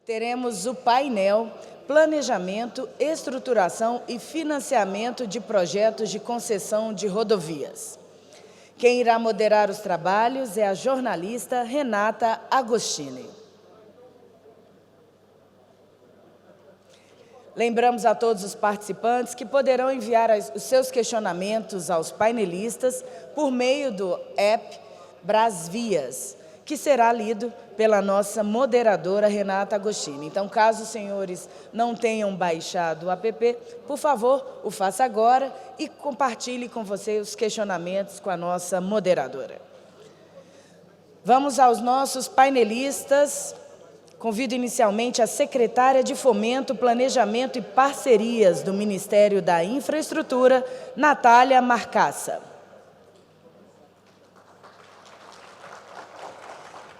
Teremos o painel Planejamento, Estruturação e Financiamento de Projetos de Concessão de Rodovias. Quem irá moderar os trabalhos é a jornalista Renata Agostini. Lembramos a todos os participantes que poderão enviar os seus questionamentos aos painelistas por meio do app Brasvias, que será lido pela nossa moderadora Renata Agostini. Então, caso os senhores não tenham baixado o app, por favor, o faça agora e compartilhe com você os questionamentos com a nossa moderadora. Vamos aos nossos painelistas. Convido inicialmente a secretária de Fomento, Planejamento e Parcerias do Ministério da Infraestrutura, Natália Marcassa.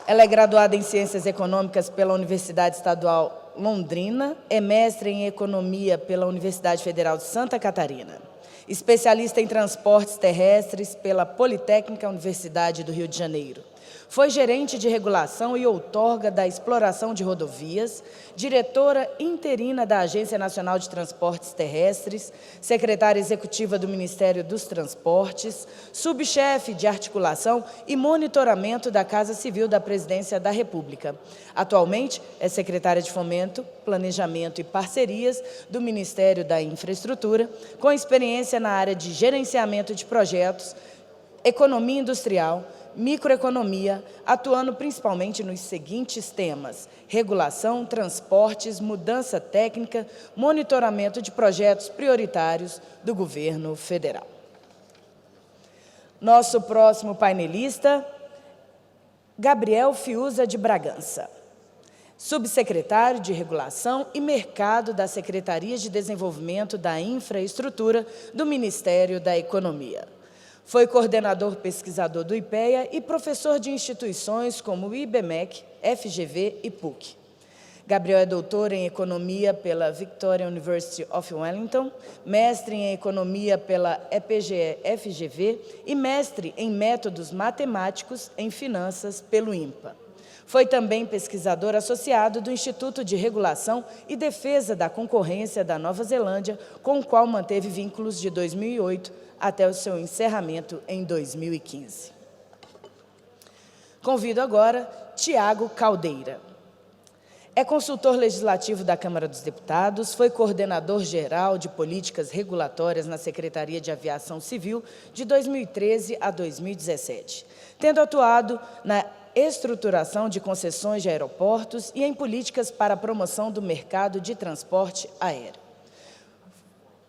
Ela é graduada em Ciências Econômicas pela Universidade Estadual Londrina, é mestre em Economia pela Universidade Federal de Santa Catarina, especialista em transportes terrestres pela Politécnica Universidade do Rio de Janeiro. Foi gerente de regulação e outorga da exploração de rodovias, diretora interina da Agência Nacional de Transportes Terrestres, secretária executiva do Ministério dos Transportes, subchefe de articulação e monitoramento da Casa Civil da Presidência da República. Atualmente é secretária de Fomento, Planejamento e Parcerias do Ministério da Infraestrutura, com experiência na área de gerenciamento de projetos, economia industrial, microeconomia, atuando principalmente nos seguintes temas: regulação, transportes, mudança técnica, monitoramento de projetos prioritários do governo federal. Nosso próximo painelista, Gabriel Fiuza de Bragança, subsecretário de Regulação e Mercado da Secretaria de Desenvolvimento da Infraestrutura do Ministério da Economia. Foi coordenador pesquisador do IPEA e professor de instituições como o IBMEC, FGV e PUC. Gabriel é doutor em Economia pela Victoria University of Wellington, mestre em Economia pela EPGE-FGV e mestre em Métodos Matemáticos em Finanças pelo INPA. Foi também pesquisador associado do Instituto de Regulação e Defesa da Concorrência da Nova Zelândia, com o qual manteve vínculos de 2008 até o seu encerramento em 2015. Convido agora Tiago Caldeira. É consultor legislativo da Câmara dos Deputados, foi coordenador-geral de políticas regulatórias na Secretaria de Aviação Civil de 2013 a 2017, tendo atuado na estruturação de concessões de aeroportos e em políticas para a promoção do mercado de transporte aéreo.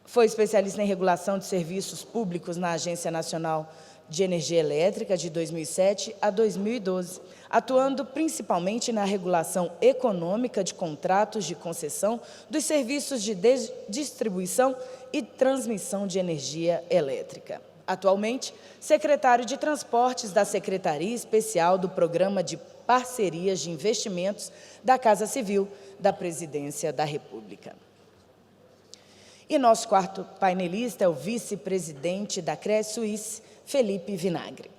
Foi especialista em regulação de serviços públicos na Agência Nacional de Energia Elétrica de 2007 a 2012, atuando principalmente na regulação econômica de contratos de concessão dos serviços de distribuição e transmissão de energia elétrica. Atualmente, secretário de Transportes da Secretaria Especial do Programa de Parcerias de Investimentos da Casa Civil da Presidência da República. E nosso quarto painelista é o vice-presidente da Credit Suisse, Felipe Vinagre.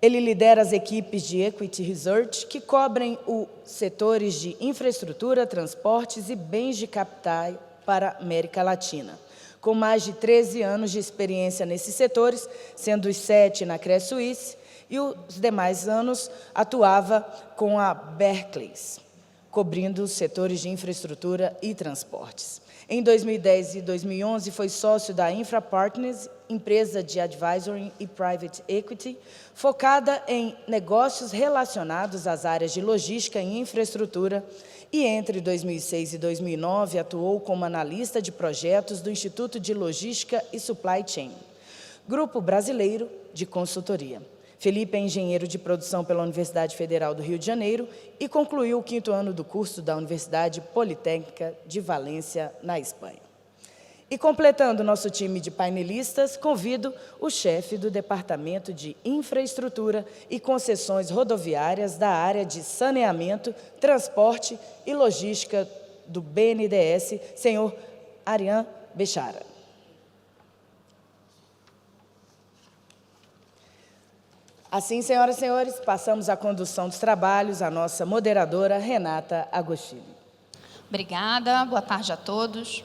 Ele lidera as equipes de Equity Research, que cobrem os setores de infraestrutura, transportes e bens de capital para a América Latina, com mais de 13 anos de experiência nesses setores, sendo os 7 na Credit Suisse, e os demais anos atuava com a Barclays, cobrindo os setores de infraestrutura e transportes. Em 2010 e 2011, foi sócio da Infra Partners, empresa de advisory e private equity, focada em negócios relacionados às áreas de logística e infraestrutura, e entre 2006 e 2009 atuou como analista de projetos do Instituto de Logística e Supply Chain, grupo brasileiro de consultoria. Felipe é engenheiro de produção pela Universidade Federal do Rio de Janeiro e concluiu o 5º ano do curso da Universidade Politécnica de Valência, na Espanha. E completando nosso time de painelistas, convido o chefe do Departamento de Infraestrutura e Concessões Rodoviárias da área de Saneamento, Transporte e Logística do BNDES, senhor Arian Bechara. Assim, senhoras e senhores, passamos a condução dos trabalhos à nossa moderadora, Renata Agostini. Obrigada, boa tarde a todos.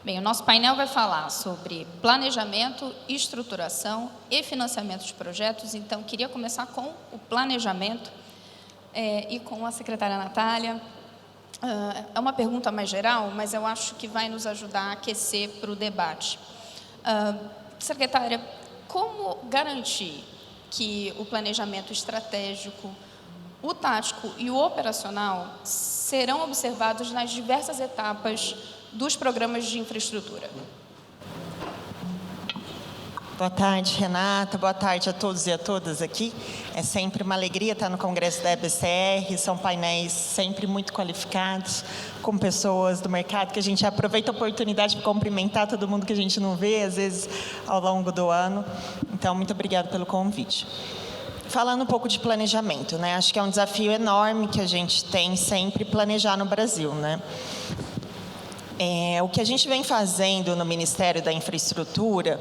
Bem, o nosso painel vai falar sobre planejamento, estruturação e financiamento de projetos. Então, queria começar com o planejamento e com a secretária Natália. É uma pergunta mais geral, mas eu acho que vai nos ajudar a aquecer para o debate. Secretária, como garantir que o planejamento estratégico, o tático e o operacional serão observados nas diversas etapas dos programas de infraestrutura? Boa tarde, Renata. Boa tarde a todos e a todas aqui. É sempre uma alegria estar no Congresso da EBCR. São painéis sempre muito qualificados, com pessoas do mercado, que a gente aproveita a oportunidade para cumprimentar todo mundo que a gente não vê, às vezes, ao longo do ano. Então, muito obrigada pelo convite. Falando um pouco de planejamento, né? Acho que é um desafio enorme que a gente tem sempre planejar no Brasil, né? O que a gente vem fazendo no Ministério da Infraestrutura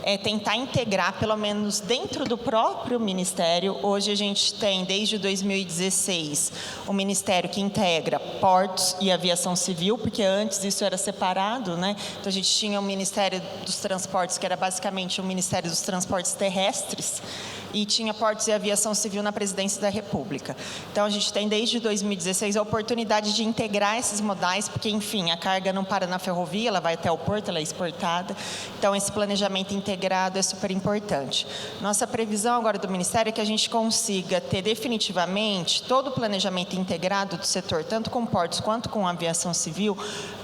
é tentar integrar, pelo menos dentro do próprio Ministério. Hoje a gente tem, desde 2016, um Ministério que integra portos e aviação civil, porque antes isso era separado, né? Então a gente tinha o Ministério dos Transportes, que era basicamente o Ministério dos Transportes Terrestres, e tinha portos e aviação civil na Presidência da República. Então, a gente tem, desde 2016, a oportunidade de integrar esses modais, porque, enfim, a carga não para na ferrovia, ela vai até o porto, ela é exportada. Então, esse planejamento integrado é super importante. Nossa previsão agora do Ministério é que a gente consiga ter definitivamente todo o planejamento integrado do setor, tanto com portos quanto com aviação civil,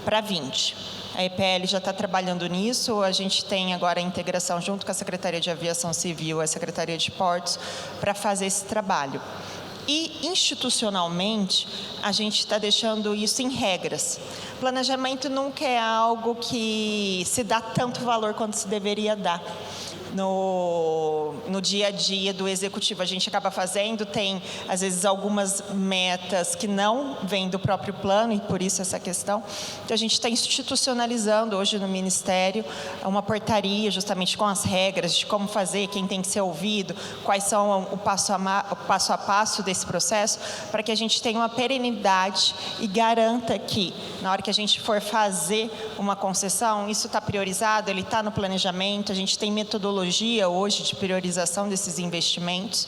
para 20. A EPL já está trabalhando nisso, a gente tem agora a integração junto com a Secretaria de Aviação Civil, a Secretaria de Portos, para fazer esse trabalho. E, institucionalmente, a gente está deixando isso em regras. Planejamento nunca é algo que se dá tanto valor quanto se deveria dar. No dia a dia do executivo, a gente acaba fazendo, tem, às vezes, algumas metas que não vêm do próprio plano, e por isso essa questão. Então, a gente está institucionalizando hoje no Ministério uma portaria, justamente com as regras de como fazer, quem tem que ser ouvido, quais são o passo a passo desse processo, para que a gente tenha uma perenidade e garanta que, na hora que a gente for fazer uma concessão, isso está priorizado, ele está no planejamento, a gente tem metodologia hoje de priorização desses investimentos,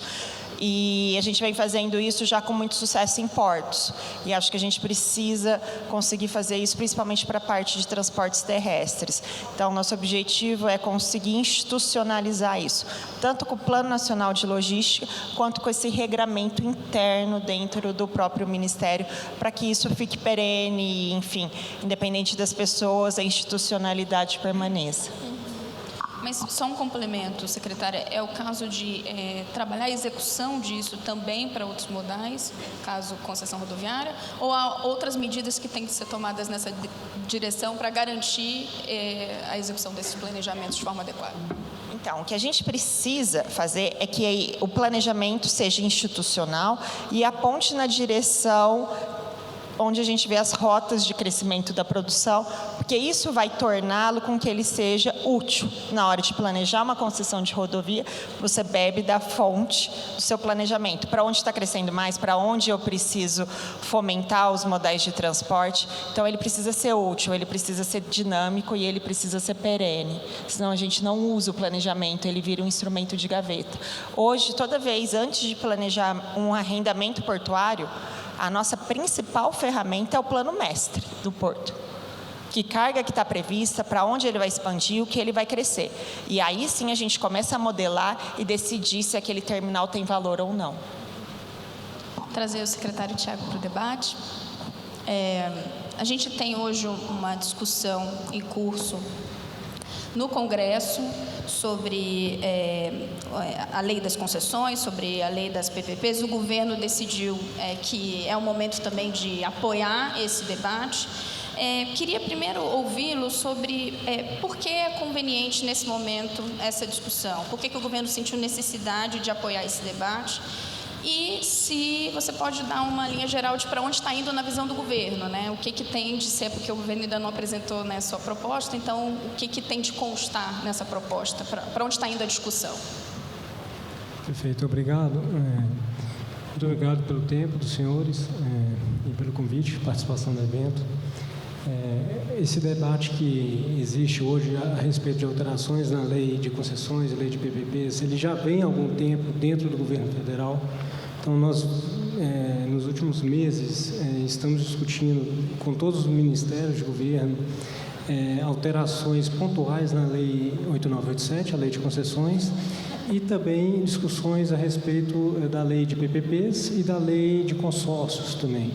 e a gente vem fazendo isso já com muito sucesso em portos, e acho que a gente precisa conseguir fazer isso principalmente para a parte de transportes terrestres. Então, nosso objetivo é conseguir institucionalizar isso, tanto com o Plano Nacional de Logística, quanto com esse regramento interno dentro do próprio Ministério, para que isso fique perene e, enfim, independente das pessoas, a institucionalidade permaneça. Mas só um complemento, secretária, é o caso de trabalhar a execução disso também para outros modais, caso concessão rodoviária, ou há outras medidas que têm que ser tomadas nessa direção para garantir a execução desses planejamentos de forma adequada? Então, o que a gente precisa fazer é que o planejamento seja institucional e aponte na direção onde a gente vê as rotas de crescimento da produção, porque isso vai torná-lo com que ele seja útil. Na hora de planejar uma concessão de rodovia, você bebe da fonte do seu planejamento. Para onde está crescendo mais, para onde eu preciso fomentar os modais de transporte. Então, ele precisa ser útil, ele precisa ser dinâmico e ele precisa ser perene. Senão, a gente não usa o planejamento, ele vira um instrumento de gaveta. Hoje, toda vez, antes de planejar um arrendamento portuário, a nossa principal ferramenta é o plano mestre do porto. Que carga que está prevista, para onde ele vai expandir, o que ele vai crescer. E aí sim a gente começa a modelar e decidir se aquele terminal tem valor ou não. Vou trazer o secretário Tiago para o debate. A gente tem hoje uma discussão em curso no Congresso sobre a lei das concessões, sobre a lei das PPPs. O governo decidiu que é o momento também de apoiar esse debate. Queria primeiro ouvi-lo sobre por que é conveniente nesse momento essa discussão, por que o governo sentiu necessidade de apoiar esse debate. E se você pode dar uma linha geral de para onde está indo na visão do governo, né? O que tem de ser, porque o governo ainda não apresentou, né, sua proposta, então o que tem de constar nessa proposta, para onde está indo a discussão? Prefeito, obrigado. Muito obrigado pelo tempo dos senhores e pelo convite, participação no evento. Esse debate que existe hoje a respeito de alterações na lei de concessões e lei de PPPs, ele já vem há algum tempo dentro do governo federal. Então, nós, nos últimos meses, estamos discutindo com todos os ministérios de governo alterações pontuais na lei 8987, a lei de concessões, e também discussões a respeito da lei de PPPs e da lei de consórcios também.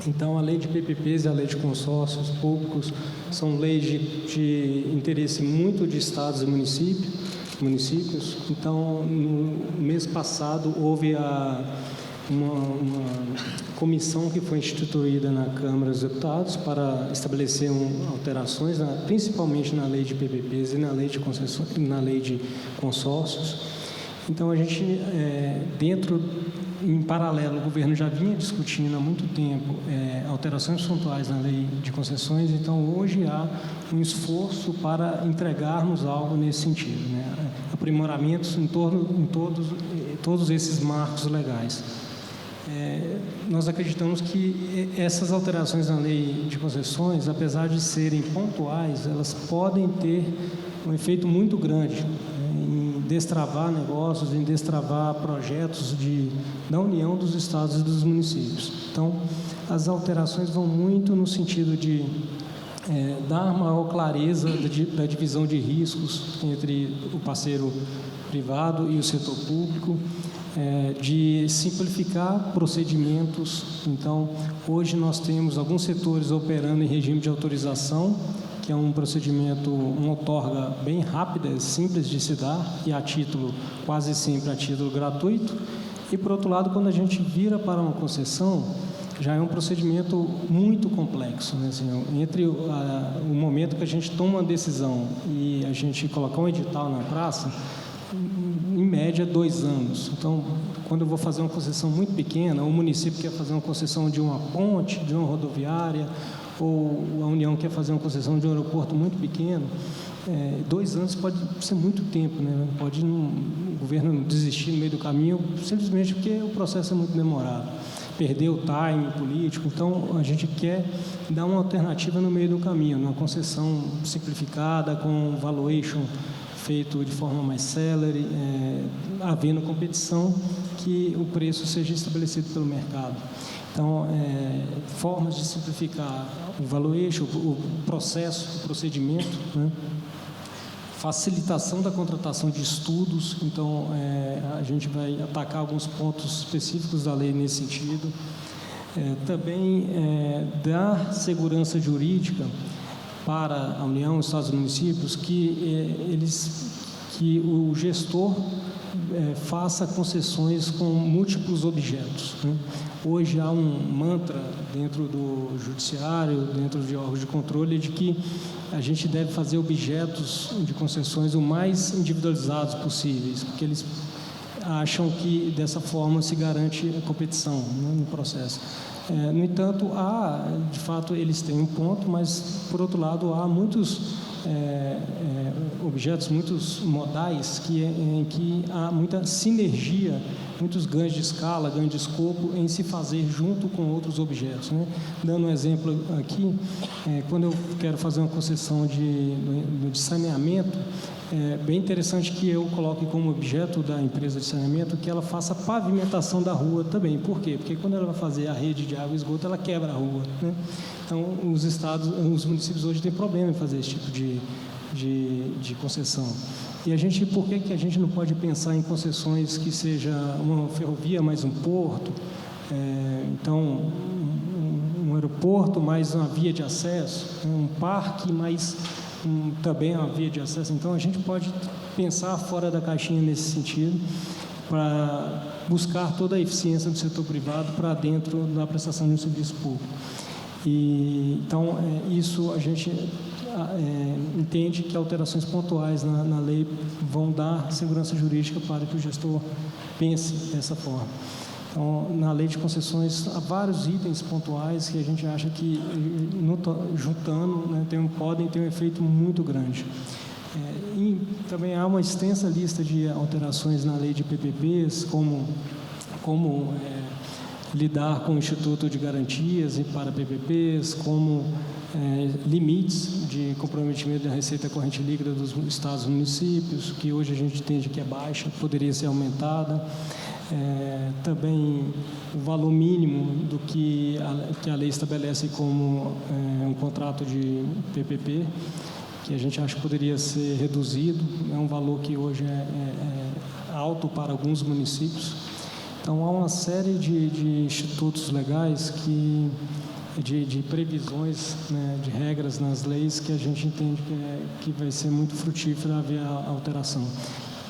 Então, a lei de PPPs e a lei de consórcios públicos são leis de interesse muito de estados e municípios. Então, no mês passado, houve uma comissão que foi instituída na Câmara dos Deputados para estabelecer alterações, principalmente na lei de PPPs e na lei de concessões, na lei de consórcios. Então, a gente, em paralelo, o governo já vinha discutindo há muito tempo alterações pontuais na lei de concessões. Então, hoje há um esforço para entregarmos algo nesse sentido, né? Aprimoramentos em todos esses marcos legais. Nós acreditamos que essas alterações na lei de concessões, apesar de serem pontuais, elas podem ter um efeito muito grande em destravar negócios, em destravar projetos da União, dos estados e dos municípios. Então, as alterações vão muito no sentido de dar maior clareza da divisão de riscos entre o parceiro privado e o setor público, de simplificar procedimentos. Então, hoje nós temos alguns setores operando em regime de autorização, que é um procedimento, uma outorga bem rápida, simples de se dar e quase sempre a título gratuito. E, por outro lado, quando a gente vira para uma concessão, já é um procedimento muito complexo, né? Assim, entre o momento que a gente toma uma decisão e a gente colocar um edital na praça, em média 2 anos. Então, quando eu vou fazer uma concessão muito pequena, o município quer fazer uma concessão de uma ponte, de uma rodoviária, ou a União quer fazer uma concessão de um aeroporto muito pequeno, 2 anos pode ser muito tempo, né? Pode o governo desistir no meio do caminho, simplesmente porque o processo é muito demorado, perder o time político. Então, a gente quer dar uma alternativa no meio do caminho, uma concessão simplificada, com valuation feito de forma mais célere, havendo competição, que o preço seja estabelecido pelo mercado. Então, formas de simplificar o valuation, o processo, o procedimento, né? Facilitação da contratação de estudos. Então, a gente vai atacar alguns pontos específicos da lei nesse sentido. Também dar segurança jurídica para a União, Estados e municípios, que o gestor faça concessões com múltiplos objetos, né? Hoje há um mantra dentro do judiciário, dentro de órgãos de controle, de que a gente deve fazer objetos de concessões o mais individualizados possíveis, porque eles acham que dessa forma se garante a competição, né, no processo. No entanto, de fato, eles têm um ponto, mas, por outro lado, há muitos objetos, muitos modais em que há muita sinergia, muitos ganhos de escala, ganho de escopo em se fazer junto com outros objetos, né? Dando um exemplo aqui, quando eu quero fazer uma concessão de saneamento, é bem interessante que eu coloque como objeto da empresa de saneamento que ela faça a pavimentação da rua também. Por quê? Porque quando ela vai fazer a rede de água e esgoto, ela quebra a rua, né? Então, os municípios hoje têm problema em fazer esse tipo de concessão. E por que a gente não pode pensar em concessões que seja uma ferrovia mais um porto, então um aeroporto mais uma via de acesso, um parque mais também uma via de acesso? Então, a gente pode pensar fora da caixinha nesse sentido, para buscar toda a eficiência do setor privado para dentro da prestação de um serviço público. Então, isso a gente entende que alterações pontuais na lei vão dar segurança jurídica para que o gestor pense dessa forma. Então, na lei de concessões, há vários itens pontuais que a gente acha que, juntando, né, podem ter um efeito muito grande. Também há uma extensa lista de alterações na lei de PPPs, como lidar com o Instituto de Garantias para PPPs, como limites de comprometimento da receita corrente líquida dos estados e municípios, que hoje a gente entende que é baixa, poderia ser aumentada. Também o valor mínimo do que a lei estabelece como um contrato de PPP, que a gente acha que poderia ser reduzido, é um valor que hoje é alto para alguns municípios. Então, há uma série de institutos legais de previsões, né, de regras nas leis que a gente entende que vai ser muito frutífero haver a alteração.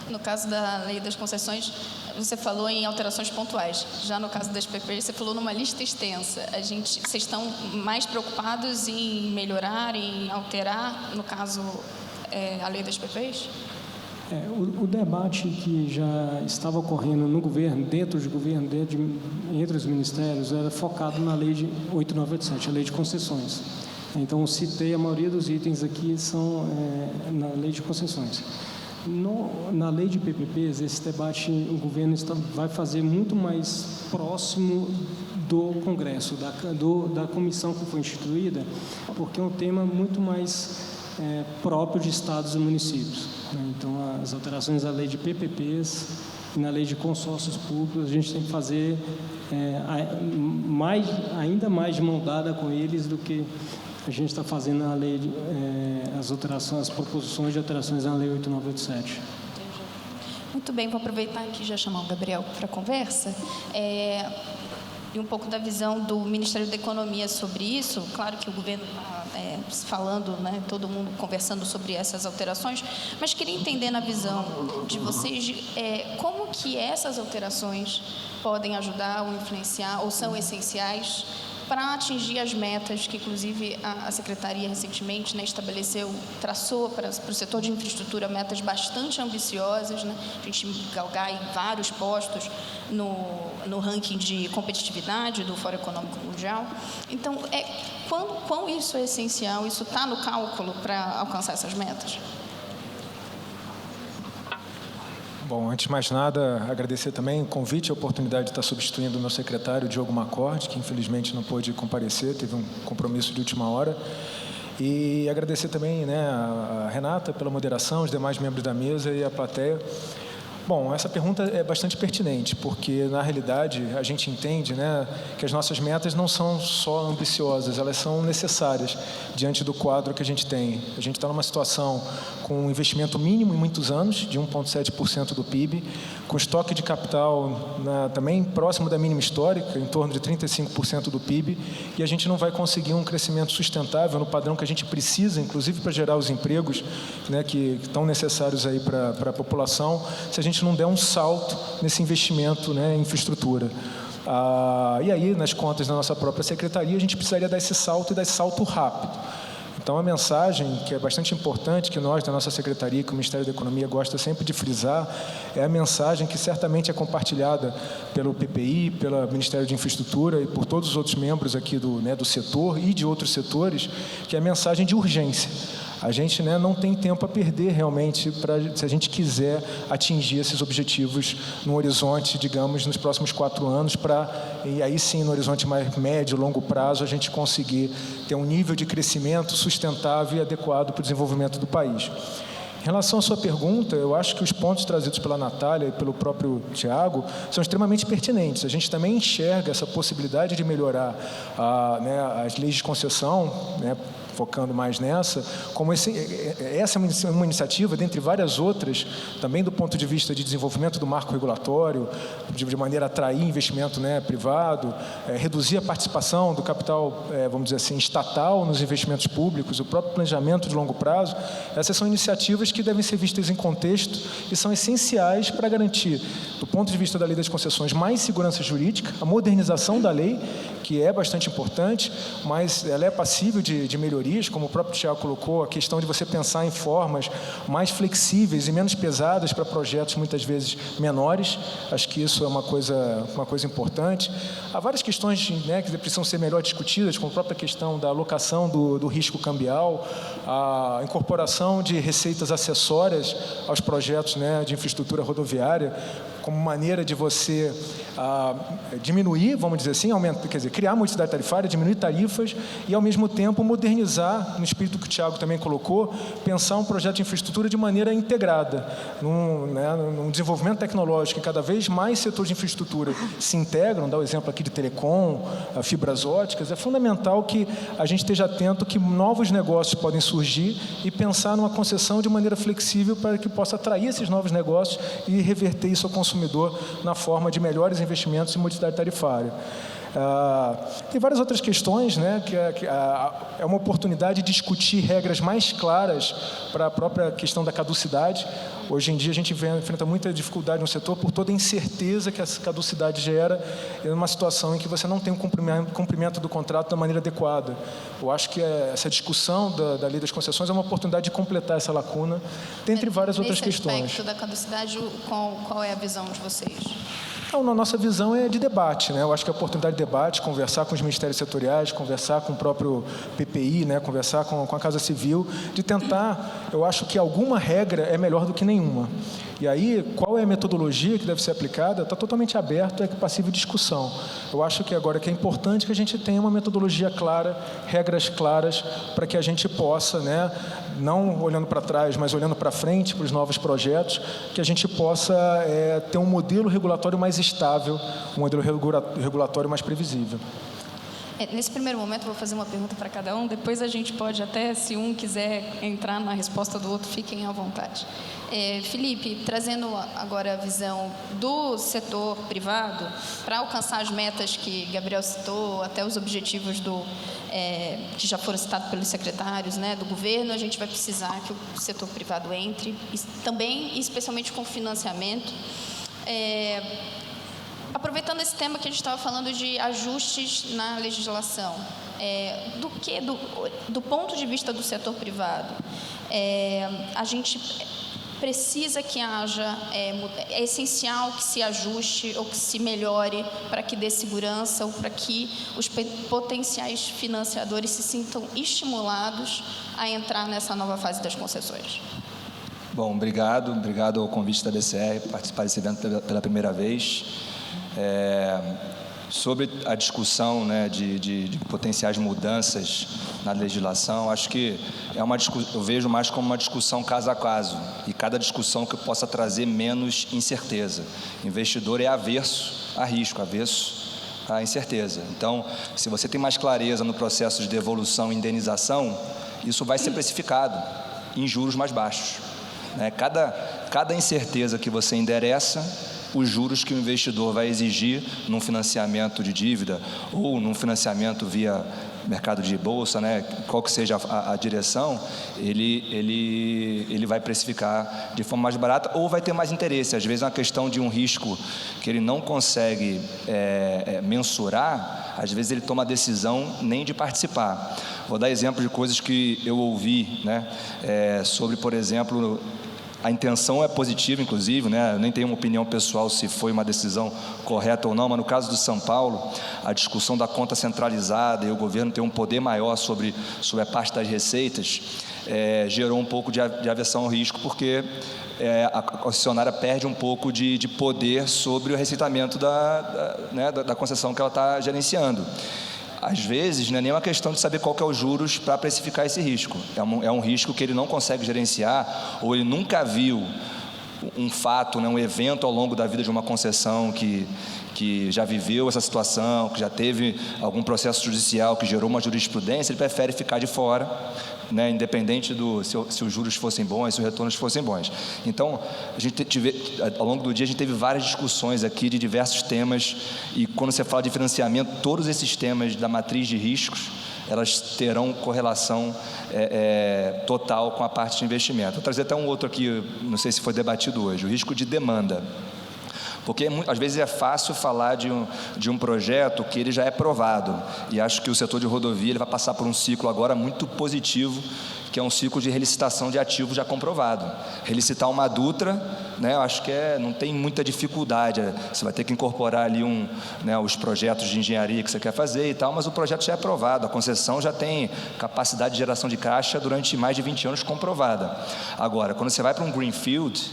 No caso da lei das concessões, você falou em alterações pontuais. Já no caso das PPPs, você falou numa lista extensa. Vocês estão mais preocupados em melhorar, em alterar, no caso, a lei das PPPs? O debate que já estava ocorrendo no governo, dentro do governo, entre os ministérios, era focado na lei de 8987, a lei de concessões. Então, eu citei a maioria dos itens aqui são na lei de concessões. Na lei de PPPs, esse debate o governo vai fazer muito mais próximo do Congresso, da comissão que foi instituída, porque é um tema muito mais próprio de estados e municípios, né? Então, as alterações da lei de PPPs e na lei de consórcios públicos, a gente tem que fazer ainda mais de mão dada com eles do que a gente está fazendo na lei, as proposições de alterações na lei 8987. Muito bem, vou aproveitar aqui e já chamar o Gabriel para a conversa. E um pouco da visão do Ministério da Economia sobre isso. Claro que o governo está falando, né, todo mundo conversando sobre essas alterações, mas queria entender na visão de vocês como que essas alterações podem ajudar ou influenciar ou são essenciais para atingir as metas que, inclusive, a Secretaria recentemente, né, traçou para o setor de infraestrutura metas bastante ambiciosas, né? A gente galgar em vários postos no ranking de competitividade do Fórum Econômico Mundial. Então, quão isso é essencial? Isso está no cálculo para alcançar essas metas? Bom, antes de mais nada, agradecer também o convite e a oportunidade de estar substituindo o meu secretário, Diogo Macorde, que infelizmente não pôde comparecer, teve um compromisso de última hora. E agradecer também, né, a Renata pela moderação, os demais membros da mesa e a plateia. Bom, essa pergunta é bastante pertinente, porque, na realidade, a gente entende, né, que as nossas metas não são só ambiciosas, elas são necessárias diante do quadro que a gente tem. A gente está numa situação com um investimento mínimo em muitos anos, de 1,7% do PIB, com estoque de capital também próximo da mínima histórica, em torno de 35% do PIB, e a gente não vai conseguir um crescimento sustentável no padrão que a gente precisa, inclusive para gerar os empregos, né, que estão necessários aí para a população, se a gente não der um salto nesse investimento, né, em infraestrutura. E aí, nas contas da nossa própria secretaria, a gente precisaria dar esse salto e dar esse salto rápido. Então, a mensagem que é bastante importante, que nós, da nossa secretaria, que o Ministério da Economia gosta sempre de frisar, é a mensagem que certamente é compartilhada pelo PPI, pelo Ministério de Infraestrutura e por todos os outros membros aqui do setor e de outros setores, que é a mensagem de urgência. A gente, né, não tem tempo a perder realmente se a gente quiser atingir esses objetivos no horizonte, digamos, nos próximos 4 anos, e aí sim, no horizonte mais médio, longo prazo, a gente conseguir ter um nível de crescimento sustentável e adequado para o desenvolvimento do país. Em relação à sua pergunta, eu acho que os pontos trazidos pela Natália e pelo próprio Tiago são extremamente pertinentes. A gente também enxerga essa possibilidade de melhorar as leis de concessão, né, focando mais nessa, como essa é uma iniciativa, dentre várias outras, também do ponto de vista de desenvolvimento do marco regulatório, de maneira a atrair investimento, né, privado, reduzir a participação do capital, vamos dizer assim, estatal nos investimentos públicos, o próprio planejamento de longo prazo. Essas são iniciativas que devem ser vistas em contexto e são essenciais para garantir, do ponto de vista da lei das concessões, mais segurança jurídica, a modernização da lei, que é bastante importante, mas ela é passível de melhoria, feliz, como o próprio Tiago colocou, a questão de você pensar em formas mais flexíveis e menos pesadas para projetos muitas vezes menores. Acho que isso é uma coisa importante. Há várias questões, né, que precisam ser melhor discutidas, como a própria questão da alocação do risco cambial, a incorporação de receitas acessórias aos projetos, né, de infraestrutura rodoviária, como maneira de você diminuir, vamos dizer assim, criar multiplicidade tarifária, diminuir tarifas e, ao mesmo tempo, modernizar, no espírito que o Tiago também colocou, pensar um projeto de infraestrutura de maneira integrada, num desenvolvimento tecnológico, que cada vez mais setores de infraestrutura se integram, dá o exemplo aqui de telecom, fibras óticas. É fundamental que a gente esteja atento que novos negócios podem surgir e pensar numa concessão de maneira flexível para que possa atrair esses novos negócios e reverter isso ao consumidor na forma de melhores investimentos em multiplicidade tarifária. Tem várias outras questões, né, que é uma oportunidade de discutir regras mais claras para a própria questão da caducidade. Hoje em dia a gente enfrenta muita dificuldade no setor por toda a incerteza que essa caducidade gera em uma situação em que você não tem um cumprimento do contrato da maneira adequada. Eu acho que essa discussão da lei das concessões é uma oportunidade de completar essa lacuna, dentre várias outras questões. Nesse aspecto da caducidade, qual é a visão de vocês? Então, a nossa visão é de debate, né? Eu acho que a oportunidade de debate, conversar com os ministérios setoriais, conversar com o próprio PPI, né? Conversar com a Casa Civil, de tentar, eu acho que alguma regra é melhor do que nenhuma. E aí, qual é a metodologia que deve ser aplicada? Está totalmente aberto, é passível de discussão. Eu acho que agora que é importante que a gente tenha uma metodologia clara, regras claras, para que a gente possa, né, não olhando para trás, mas olhando para frente, para os novos projetos, que a gente possa ter um modelo regulatório mais estável, um modelo regulatório mais previsível. Nesse primeiro momento, eu vou fazer uma pergunta para cada um, depois a gente pode até, se um quiser entrar na resposta do outro, fiquem à vontade. Felipe, trazendo agora a visão do setor privado, para alcançar as metas que Gabriel citou, até os objetivos que já foram citados pelos secretários, né, do governo, a gente vai precisar que o setor privado entre, também, especialmente com financiamento. Aproveitando esse tema que a gente estava falando de ajustes na legislação, do ponto de vista do setor privado, a gente precisa que haja, é essencial que se ajuste ou que se melhore para que dê segurança ou para que os potenciais financiadores se sintam estimulados a entrar nessa nova fase das concessões. Bom, obrigado ao convite da DCR, participar desse evento pela primeira vez. Sobre a discussão, né, de potenciais mudanças na legislação, acho que eu vejo mais como uma discussão caso a caso, e cada discussão que possa trazer menos incerteza. O investidor é averso a risco, averso à incerteza. Então, se você tem mais clareza no processo de devolução e indenização, isso vai ser precificado em juros mais baixos, né? Cada incerteza que você endereça, os juros que o investidor vai exigir num financiamento de dívida ou num financiamento via mercado de bolsa, né, qual que seja a direção, ele vai precificar de forma mais barata ou vai ter mais interesse. Às vezes é uma questão de um risco que ele não consegue mensurar, às vezes ele toma a decisão nem de participar. Vou dar exemplo de coisas que eu ouvi, né, sobre, por exemplo, a intenção é positiva, inclusive, né? Eu nem tenho uma opinião pessoal se foi uma decisão correta ou não, mas no caso do São Paulo, a discussão da conta centralizada e o governo ter um poder maior sobre a parte das receitas, gerou um pouco de aversão ao risco, porque a concessionária perde um pouco de poder sobre o receitamento da concessão que ela está gerenciando. Às vezes, não é nem uma questão de saber qual que é os juros para precificar esse risco. É um risco que ele não consegue gerenciar, ou ele nunca viu um fato, né, um evento ao longo da vida de uma concessão que já viveu essa situação, que já teve algum processo judicial que gerou uma jurisprudência, ele prefere ficar de fora, né, independente se os juros fossem bons, se os retornos fossem bons. Então, ao longo do dia, a gente teve várias discussões aqui de diversos temas, e quando você fala de financiamento, todos esses temas da matriz de riscos, elas terão correlação total com a parte de investimento. Vou trazer até um outro aqui, não sei se foi debatido hoje, o risco de demanda. Porque às vezes é fácil falar de um projeto que ele já é provado, e acho que o setor de rodovia ele vai passar por um ciclo agora muito positivo, que é um ciclo de relicitação de ativos já comprovado. Relicitar uma Dutra, né, eu acho que não tem muita dificuldade, você vai ter que incorporar ali os projetos de engenharia que você quer fazer e tal, mas o projeto já é aprovado, a concessão já tem capacidade de geração de caixa durante mais de 20 anos comprovada. Agora, quando você vai para um Greenfield,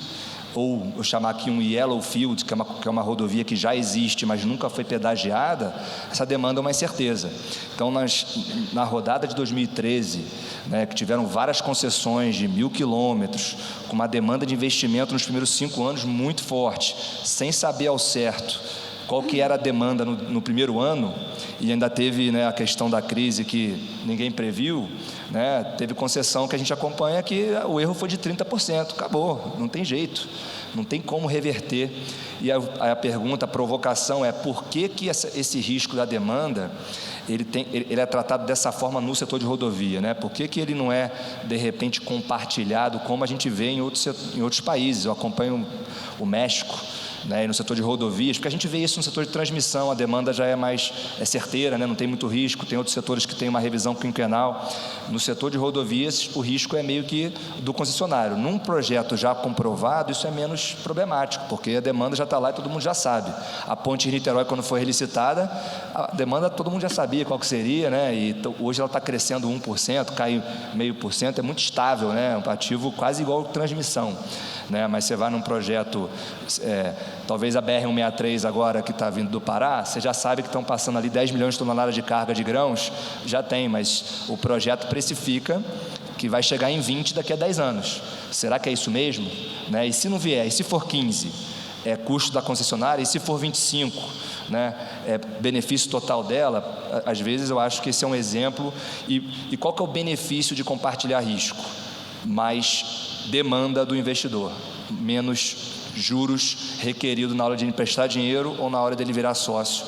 ou eu chamar aqui um Yellowfield, que é uma rodovia que já existe, mas nunca foi pedagiada, essa demanda é uma incerteza. Então, na rodada de 2013, né, que tiveram várias concessões de 1.000 quilômetros, com uma demanda de investimento nos primeiros 5 anos muito forte, sem saber ao certo qual que era a demanda no primeiro ano, e ainda teve, né, a questão da crise que ninguém previu, né, teve concessão que a gente acompanha que o erro foi de 30%, acabou, não tem jeito, não tem como reverter. E a pergunta, a provocação é por que esse risco da demanda ele é tratado dessa forma no setor de rodovia, né? Por que ele não é, de repente, compartilhado como a gente vê em outros países? Eu acompanho o México, né, e no setor de rodovias, porque a gente vê isso no setor de transmissão, a demanda já é certeira, né, não tem muito risco, tem outros setores que têm uma revisão quinquenal. No setor de rodovias, o risco é meio que do concessionário. Num projeto já comprovado, isso é menos problemático, porque a demanda já está lá e todo mundo já sabe. A ponte de Niterói, quando foi relicitada, a demanda todo mundo já sabia qual que seria, né, e hoje ela está crescendo 1%, cai 0,5%, é muito estável, né, um ativo quase igual à transmissão. Né, mas você vai num projeto, talvez a BR-163 agora que está vindo do Pará, você já sabe que estão passando ali 10 milhões de toneladas de carga de grãos, já tem, mas o projeto precifica que vai chegar em 20 daqui a 10 anos. Será que é isso mesmo? Né, e se não vier, e se for 15, é custo da concessionária, e se for 25, né, é benefício total dela? Às vezes eu acho que esse é um exemplo. E qual que é o benefício de compartilhar risco? Mais demanda do investidor, menos juros requeridos na hora de emprestar dinheiro ou na hora de ele virar sócio.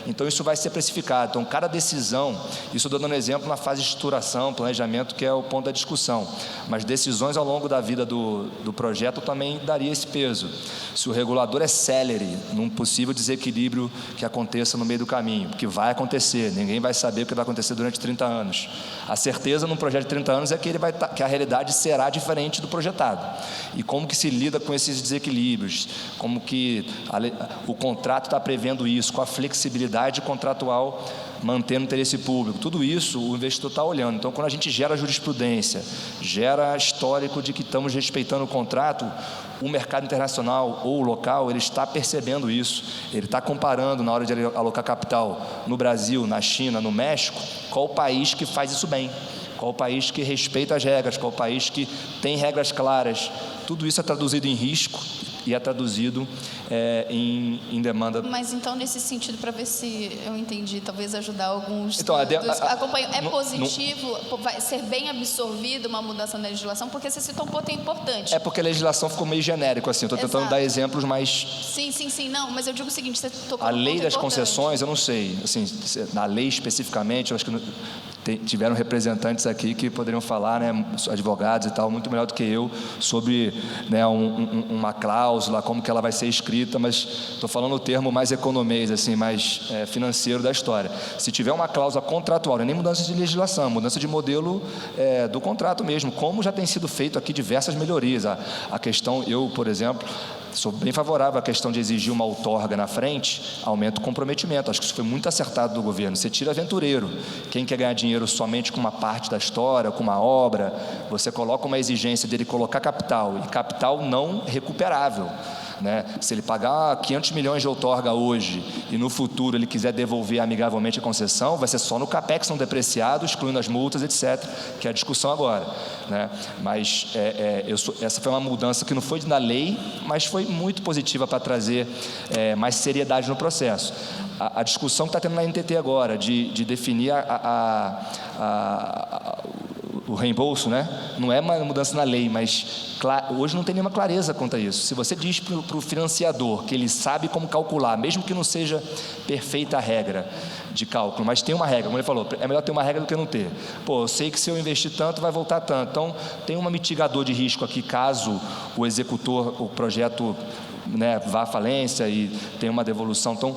Então isso vai ser precificado. Então cada decisão, isso eu estou dando exemplo na fase de estruturação, planejamento, que é o ponto da discussão, mas decisões ao longo da vida do projeto também daria esse peso. Se o regulador é célere num possível desequilíbrio que aconteça no meio do caminho, porque vai acontecer, ninguém vai saber o que vai acontecer durante 30 anos. A certeza num projeto de 30 anos é que que a realidade será diferente do projetado. E como que se lida com esses desequilíbrios, como que o contrato está prevendo isso, com a flexibilidade contratual, mantendo o interesse público, tudo isso o investidor está olhando. Então, quando a gente gera jurisprudência, gera histórico de que estamos respeitando o contrato, o mercado internacional ou local, ele está percebendo isso, ele está comparando na hora de alocar capital no Brasil, na China, no México, qual o país que faz isso bem, qual o país que respeita as regras, qual o país que tem regras claras. Tudo isso é traduzido em risco e é traduzido em demanda. Mas então, nesse sentido, para ver se eu entendi, talvez ajudar alguns então, acompanho, é positivo, vai ser bem absorvido uma mudança na legislação, porque você citou um ponto importante. É porque a legislação ficou meio genérico, assim, estou tentando dar exemplos mais... Sim, não, mas eu digo o seguinte, você tocou a num lei ponto das importante. concessões, eu não sei, assim, na lei especificamente, eu acho que tiveram representantes aqui que poderiam falar, né, advogados e tal, muito melhor do que eu, sobre, né, uma cláusula, como que ela vai ser escrita, mas estou falando o termo mais economês, assim, mais financeiro da história. Se tiver uma cláusula contratual, não é nem mudança de legislação, mudança de modelo do contrato mesmo, como já tem sido feito aqui diversas melhorias. A questão, eu, por exemplo, sou bem favorável à questão de exigir uma outorga na frente, aumenta o comprometimento. Acho que isso foi muito acertado do governo. Você tira aventureiro. Quem quer ganhar dinheiro somente com uma parte da história, com uma obra, você coloca uma exigência dele colocar capital, e capital não recuperável. Né? Se ele pagar 500 milhões de outorga hoje e no futuro ele quiser devolver amigavelmente a concessão, vai ser só no CAPEX não depreciado, excluindo as multas, etc., que é a discussão agora. Né? Mas essa foi uma mudança que não foi na lei, mas foi muito positiva para trazer mais seriedade no processo. A discussão que está tendo na NTT agora, de definir o reembolso, né? Não é uma mudança na lei, mas hoje não tem nenhuma clareza quanto a isso. Se você diz para o financiador que ele sabe como calcular, mesmo que não seja perfeita a regra de cálculo, mas tem uma regra, como ele falou, é melhor ter uma regra do que não ter. Pô, eu sei que se eu investir tanto, vai voltar tanto. Então, tem um mitigador de risco aqui, caso o executor, o projeto né, vá à falência e tenha uma devolução. Então,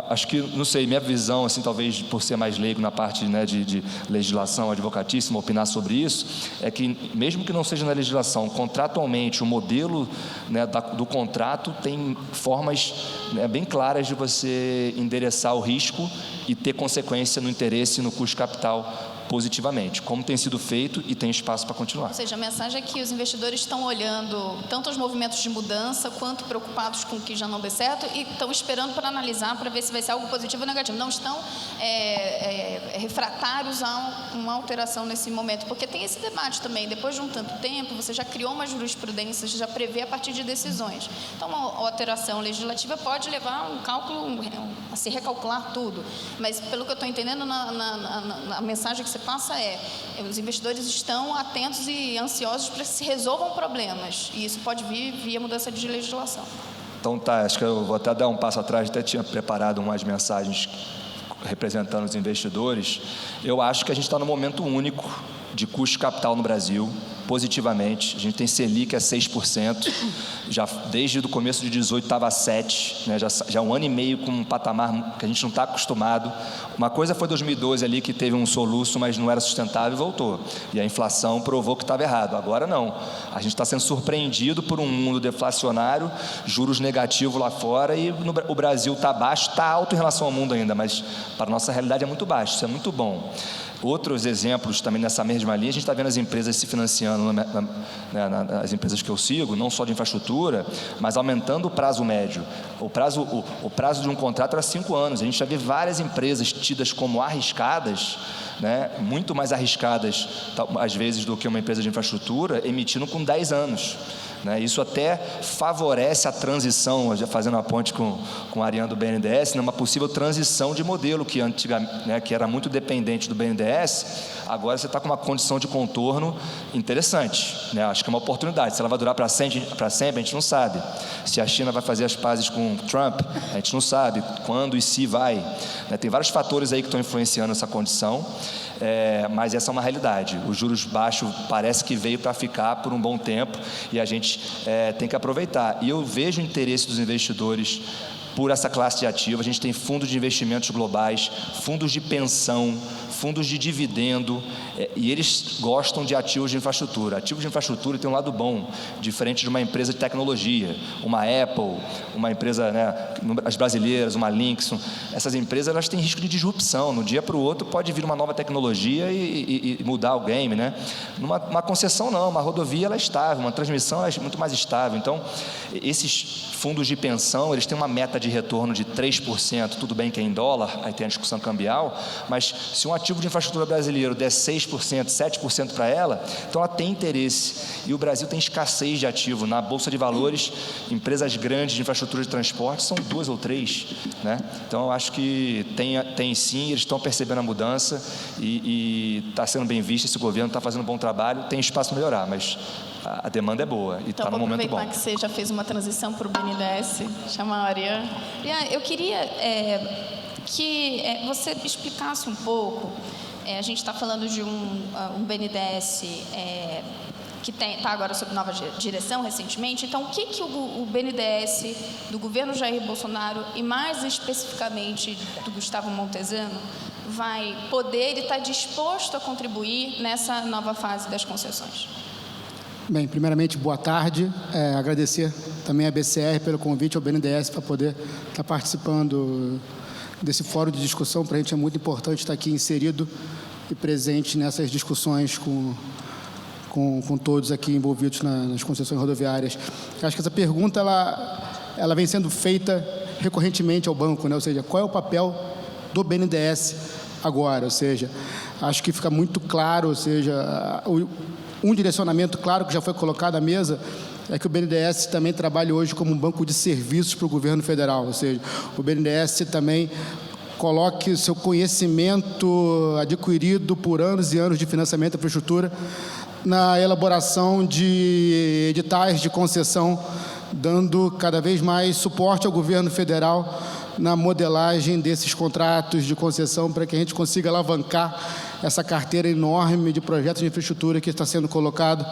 acho que, não sei, minha visão, assim, talvez por ser mais leigo na parte, né, de legislação advocatíssima, opinar sobre isso, é que mesmo que não seja na legislação, contratualmente, o modelo, né, do contrato tem formas, né, bem claras de você endereçar o risco e ter consequência no interesse e no custo de capital positivamente, como tem sido feito e tem espaço para continuar. Ou seja, a mensagem é que os investidores estão olhando tanto os movimentos de mudança, quanto preocupados com o que já não deu certo e estão esperando para analisar, para ver se vai ser algo positivo ou negativo. Não estão refratários a uma alteração nesse momento, porque tem esse debate também. Depois de um tanto tempo, você já criou uma jurisprudência, já prevê a partir de decisões. Então, uma alteração legislativa pode levar um cálculo, a se recalcular tudo. Mas, pelo que eu estou entendendo, a mensagem que você passa os investidores estão atentos e ansiosos para que se resolvam problemas, e isso pode vir via mudança de legislação. Então tá, acho que eu vou até dar um passo atrás, até tinha preparado umas mensagens representando os investidores. Eu acho que a gente está num momento único de custo de capital no Brasil, positivamente. A gente tem Selic a 6%, já desde o começo de 2018 estava a 7%, né? já um ano e meio com um patamar que a gente não está acostumado. Uma coisa foi 2012 ali, que teve um soluço, mas não era sustentável e voltou. E a inflação provou que estava errado. Agora não. A gente está sendo surpreendido por um mundo deflacionário, juros negativos lá fora, e o Brasil está baixo, está alto em relação ao mundo ainda, mas para a nossa realidade é muito baixo, isso é muito bom. Outros exemplos também nessa mesma linha, a gente está vendo as empresas se financiando, as empresas que eu sigo, não só de infraestrutura, mas aumentando o prazo médio. O prazo de um contrato era 5 anos. A gente já vê várias empresas tidas como arriscadas, né, muito mais arriscadas, às vezes, do que uma empresa de infraestrutura, emitindo com 10 anos. Isso até favorece a transição, já fazendo a ponte com a Ariane do BNDES, uma possível transição de modelo que antigamente, que era muito dependente do BNDES. Agora você está com uma condição de contorno interessante, acho que é uma oportunidade. Se ela vai durar para sempre, a gente não sabe. Se a China vai fazer as pazes com Trump, a gente não sabe quando e se vai. Tem vários fatores aí que estão influenciando essa condição. Mas essa é uma realidade. Os juros baixos parece que veio para ficar por um bom tempo e a gente tem que aproveitar. E eu vejo o interesse dos investidores por essa classe de ativo. A gente tem fundos de investimentos globais, fundos de pensão, fundos de dividendo, e eles gostam de ativos de infraestrutura. Ativos de infraestrutura tem um lado bom, diferente de uma empresa de tecnologia, uma Apple, uma empresa, as brasileiras, uma Lynx. Essas empresas, elas têm risco de disrupção. No dia para o outro pode vir uma nova tecnologia e mudar o game, Uma concessão não, uma rodovia ela é estável, uma transmissão ela é muito mais estável. Então, esses fundos de pensão, eles têm uma meta de retorno de 3%, tudo bem que é em dólar, aí tem a discussão cambial, mas se um ativo de infraestrutura brasileiro der 6%, 7% para ela, então ela tem interesse. E o Brasil tem escassez de ativo. Na Bolsa de Valores, empresas grandes de infraestrutura de transporte são 2 ou 3. Então eu acho que tem sim, eles estão percebendo a mudança e está sendo bem visto, esse governo está fazendo um bom trabalho, tem espaço para melhorar, mas a demanda é boa e está no momento bom. Então, aproveitar que você já fez uma transição para o BNDES, chamar a Ariane. Eu queria que você explicasse um pouco. A gente está falando de um BNDES que está agora sob nova direção recentemente. Então, o que o BNDES do governo Jair Bolsonaro e mais especificamente do Gustavo Montezano vai poder e está disposto a contribuir nessa nova fase das concessões? Bem, primeiramente, boa tarde. Agradecer também à BCR pelo convite ao BNDES para poder estar participando desse fórum de discussão. Para a gente é muito importante estar aqui inserido e presente nessas discussões com todos aqui envolvidos nas concessões rodoviárias. Acho que essa pergunta ela vem sendo feita recorrentemente ao banco, ou seja, qual é o papel do BNDES agora? Ou seja, acho que fica muito claro, ou seja, um direcionamento claro que já foi colocado à mesa é que o BNDES também trabalha hoje como um banco de serviços para o governo federal, ou seja, o BNDES também coloque o seu conhecimento adquirido por anos e anos de financiamento da infraestrutura na elaboração de editais de concessão, dando cada vez mais suporte ao governo federal na modelagem desses contratos de concessão para que a gente consiga alavancar essa carteira enorme de projetos de infraestrutura que está sendo colocado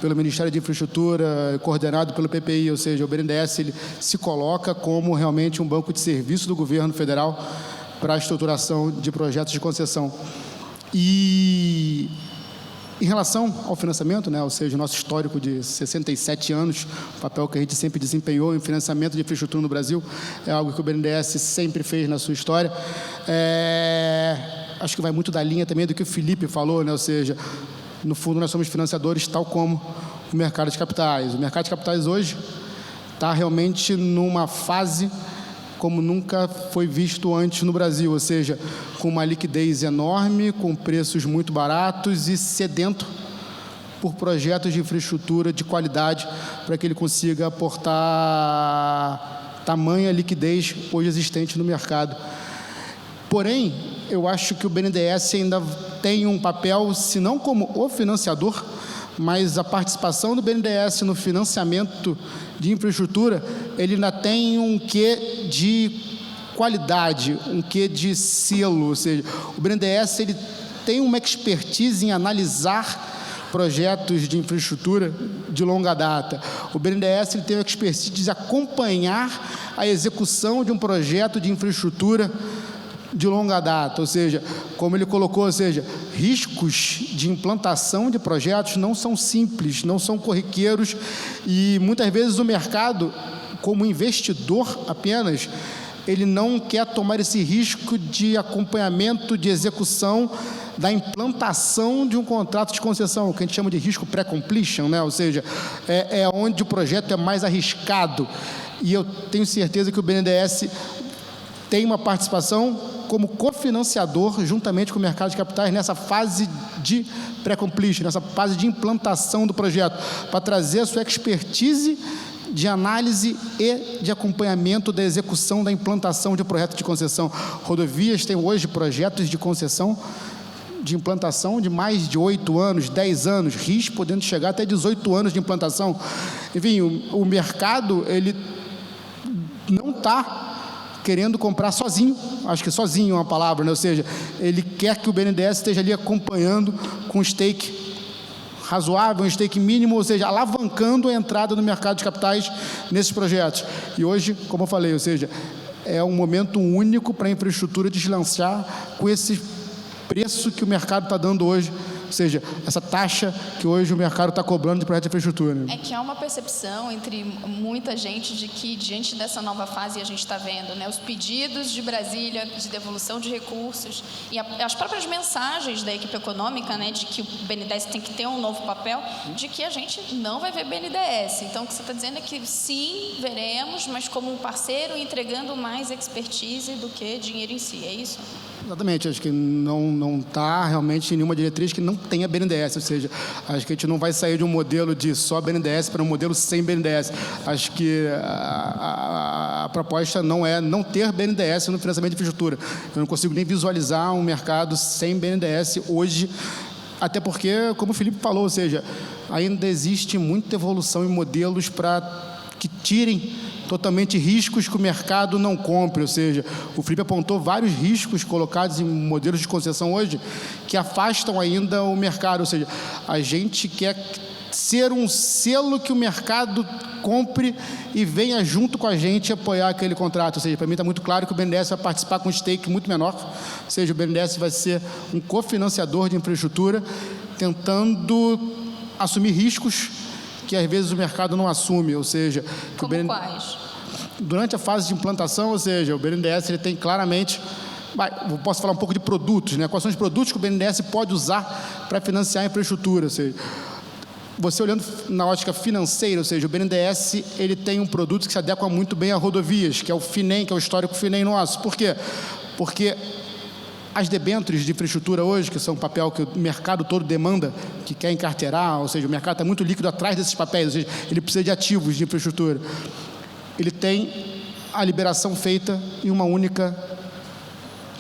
pelo Ministério de Infraestrutura, coordenado pelo PPI, ou seja, o BNDES ele se coloca como realmente um banco de serviço do governo federal para a estruturação de projetos de concessão. E em relação ao financiamento, né, ou seja, o nosso histórico de 67 anos, o papel que a gente sempre desempenhou em financiamento de infraestrutura no Brasil, é algo que o BNDES sempre fez na sua história. Acho que vai muito da linha também do que o Felipe falou, né, ou seja, no fundo nós somos financiadores tal como o mercado de capitais. O mercado de capitais hoje está realmente numa fase como nunca foi visto antes no Brasil, ou seja, com uma liquidez enorme, com preços muito baratos e sedento por projetos de infraestrutura de qualidade para que ele consiga aportar tamanha liquidez hoje existente no mercado. Porém, eu acho que o BNDES ainda tem um papel, se não como o financiador, mas a participação do BNDES no financiamento de infraestrutura, ele ainda tem um quê de qualidade, um quê de selo, ou seja, o BNDES ele tem uma expertise em analisar projetos de infraestrutura de longa data. O BNDES ele tem uma expertise de acompanhar a execução de um projeto de infraestrutura de longa data, ou seja, como ele colocou, ou seja, riscos de implantação de projetos não são simples, não são corriqueiros e muitas vezes o mercado, como investidor apenas, ele não quer tomar esse risco de acompanhamento, de execução da implantação de um contrato de concessão, o que a gente chama de risco pré-completion, né? Ou seja, é onde o projeto é mais arriscado e eu tenho certeza que o BNDES tem uma participação como cofinanciador, juntamente com o mercado de capitais, nessa fase de pré-completion, nessa fase de implantação do projeto, para trazer a sua expertise de análise e de acompanhamento da execução da implantação de projeto de concessão. Rodovias têm hoje projetos de concessão de implantação de mais de 8 anos, 10 anos, RIS podendo chegar até 18 anos de implantação. Enfim, o mercado, ele não está querendo comprar sozinho, acho que sozinho é uma palavra, né? Ou seja, ele quer que o BNDES esteja ali acompanhando com stake razoável, um stake mínimo, ou seja, alavancando a entrada no mercado de capitais nesses projetos. E hoje, como eu falei, ou seja, é um momento único para a infraestrutura deslanchar com esse preço que o mercado está dando hoje, ou seja, essa taxa que hoje o mercado está cobrando de projeto de infraestrutura. É que há uma percepção entre muita gente de que, diante dessa nova fase, a gente está vendo, né, os pedidos de Brasília de devolução de recursos e as próprias mensagens da equipe econômica, né, de que o BNDES tem que ter um novo papel, de que a gente não vai ver BNDES. Então, o que você está dizendo é que sim, veremos, mas como um parceiro entregando mais expertise do que dinheiro em si, é isso? Exatamente, acho que não está realmente em nenhuma diretriz que não tenha BNDES, ou seja, acho que a gente não vai sair de um modelo de só BNDES para um modelo sem BNDES. Acho que a proposta não é não ter BNDES no financiamento de infraestrutura. Eu não consigo nem visualizar um mercado sem BNDES hoje, até porque, como o Felipe falou, ou seja, ainda existe muita evolução em modelos para que tirem totalmente riscos que o mercado não compre, ou seja, o Felipe apontou vários riscos colocados em modelos de concessão hoje que afastam ainda o mercado, ou seja, a gente quer ser um selo que o mercado compre e venha junto com a gente apoiar aquele contrato, ou seja, para mim está muito claro que o BNDES vai participar com um stake muito menor, ou seja, o BNDES vai ser um cofinanciador de infraestrutura, tentando assumir riscos que às vezes o mercado não assume, ou seja... Como quais? Durante a fase de implantação, ou seja, o BNDES ele tem claramente... Eu posso falar um pouco de produtos, né? Quais são os produtos que o BNDES pode usar para financiar a infraestrutura, ou seja... Você olhando na ótica financeira, ou seja, o BNDES ele tem um produto que se adequa muito bem a rodovias, que é o FINEM, que é o histórico FINEM nosso. Por quê? Porque as debêntures de infraestrutura hoje, que são um papel que o mercado todo demanda, que quer encarteirar, ou seja, o mercado está muito líquido atrás desses papéis, ou seja, ele precisa de ativos de infraestrutura. Ele tem a liberação feita em uma única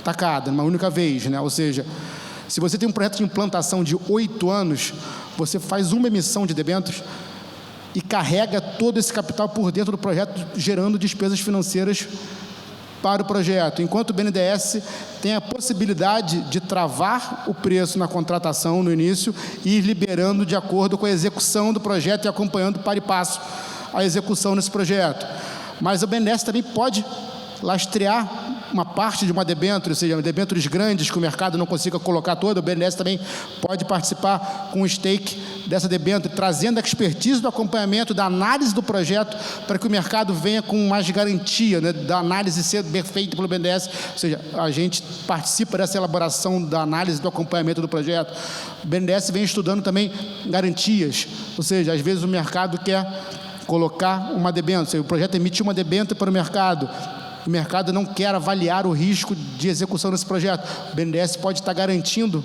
tacada, uma única vez, né? Ou seja, se você tem um projeto de implantação de 8 anos, você faz uma emissão de debêntures e carrega todo esse capital por dentro do projeto, gerando despesas financeiras para o projeto, enquanto o BNDES tem a possibilidade de travar o preço na contratação no início e ir liberando de acordo com a execução do projeto e acompanhando para e passo a execução nesse projeto. Mas o BNDES também pode lastrear uma parte de uma debênture, ou seja, debêntures grandes que o mercado não consiga colocar toda, o BNDES também pode participar com o stake dessa debênture, trazendo a expertise do acompanhamento, da análise do projeto, para que o mercado venha com mais garantia, né, da análise ser bem feita pelo BNDES, ou seja, a gente participa dessa elaboração da análise do acompanhamento do projeto. O BNDES vem estudando também garantias, ou seja, às vezes o mercado quer colocar uma debênture, o projeto emite uma debênture para o mercado não quer avaliar o risco de execução desse projeto. O BNDES pode estar garantindo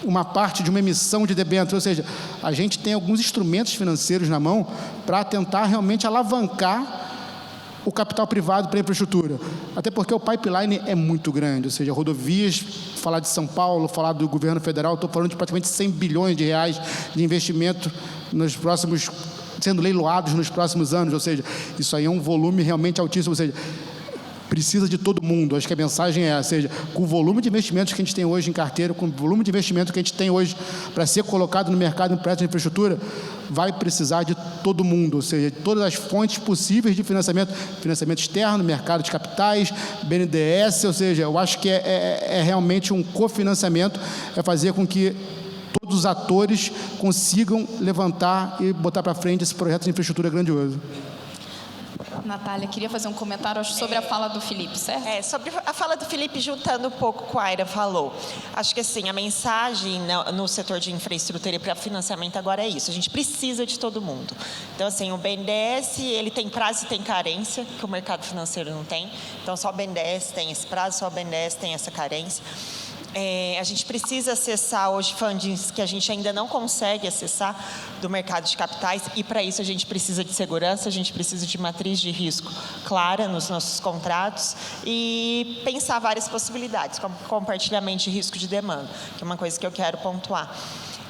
uma parte de uma emissão de debênture, ou seja, a gente tem alguns instrumentos financeiros na mão para tentar realmente alavancar o capital privado para a infraestrutura. Até porque o pipeline é muito grande, ou seja, rodovias, falar de São Paulo, falar do governo federal, estou falando de praticamente 100 bilhões de reais de investimento nos próximos, sendo leiloados nos próximos anos, ou seja, isso aí é um volume realmente altíssimo, ou seja, precisa de todo mundo. Acho que a mensagem é, ou seja, com o volume de investimentos que a gente tem hoje em carteira, com o volume de investimento que a gente tem hoje para ser colocado no mercado em projetos de infraestrutura, vai precisar de todo mundo, ou seja, de todas as fontes possíveis de financiamento, financiamento externo, mercado de capitais, BNDES, ou seja, eu acho que é realmente um cofinanciamento, é fazer com que todos os atores consigam levantar e botar para frente esse projeto de infraestrutura grandioso. Natália, queria fazer um comentário sobre a fala do Felipe, certo? Sobre a fala do Felipe, juntando um pouco com o que a Aira falou. Acho que assim, a mensagem no setor de infraestrutura e para financiamento agora é isso. A gente precisa de todo mundo. Então, assim, o BNDES, ele tem prazo e tem carência, que o mercado financeiro não tem. Então, só o BNDES tem esse prazo, só o BNDES tem essa carência. A gente precisa acessar hoje fundings que a gente ainda não consegue acessar do mercado de capitais, e para isso a gente precisa de segurança, a gente precisa de matriz de risco clara nos nossos contratos e pensar várias possibilidades, como compartilhamento de risco de demanda, que é uma coisa que eu quero pontuar.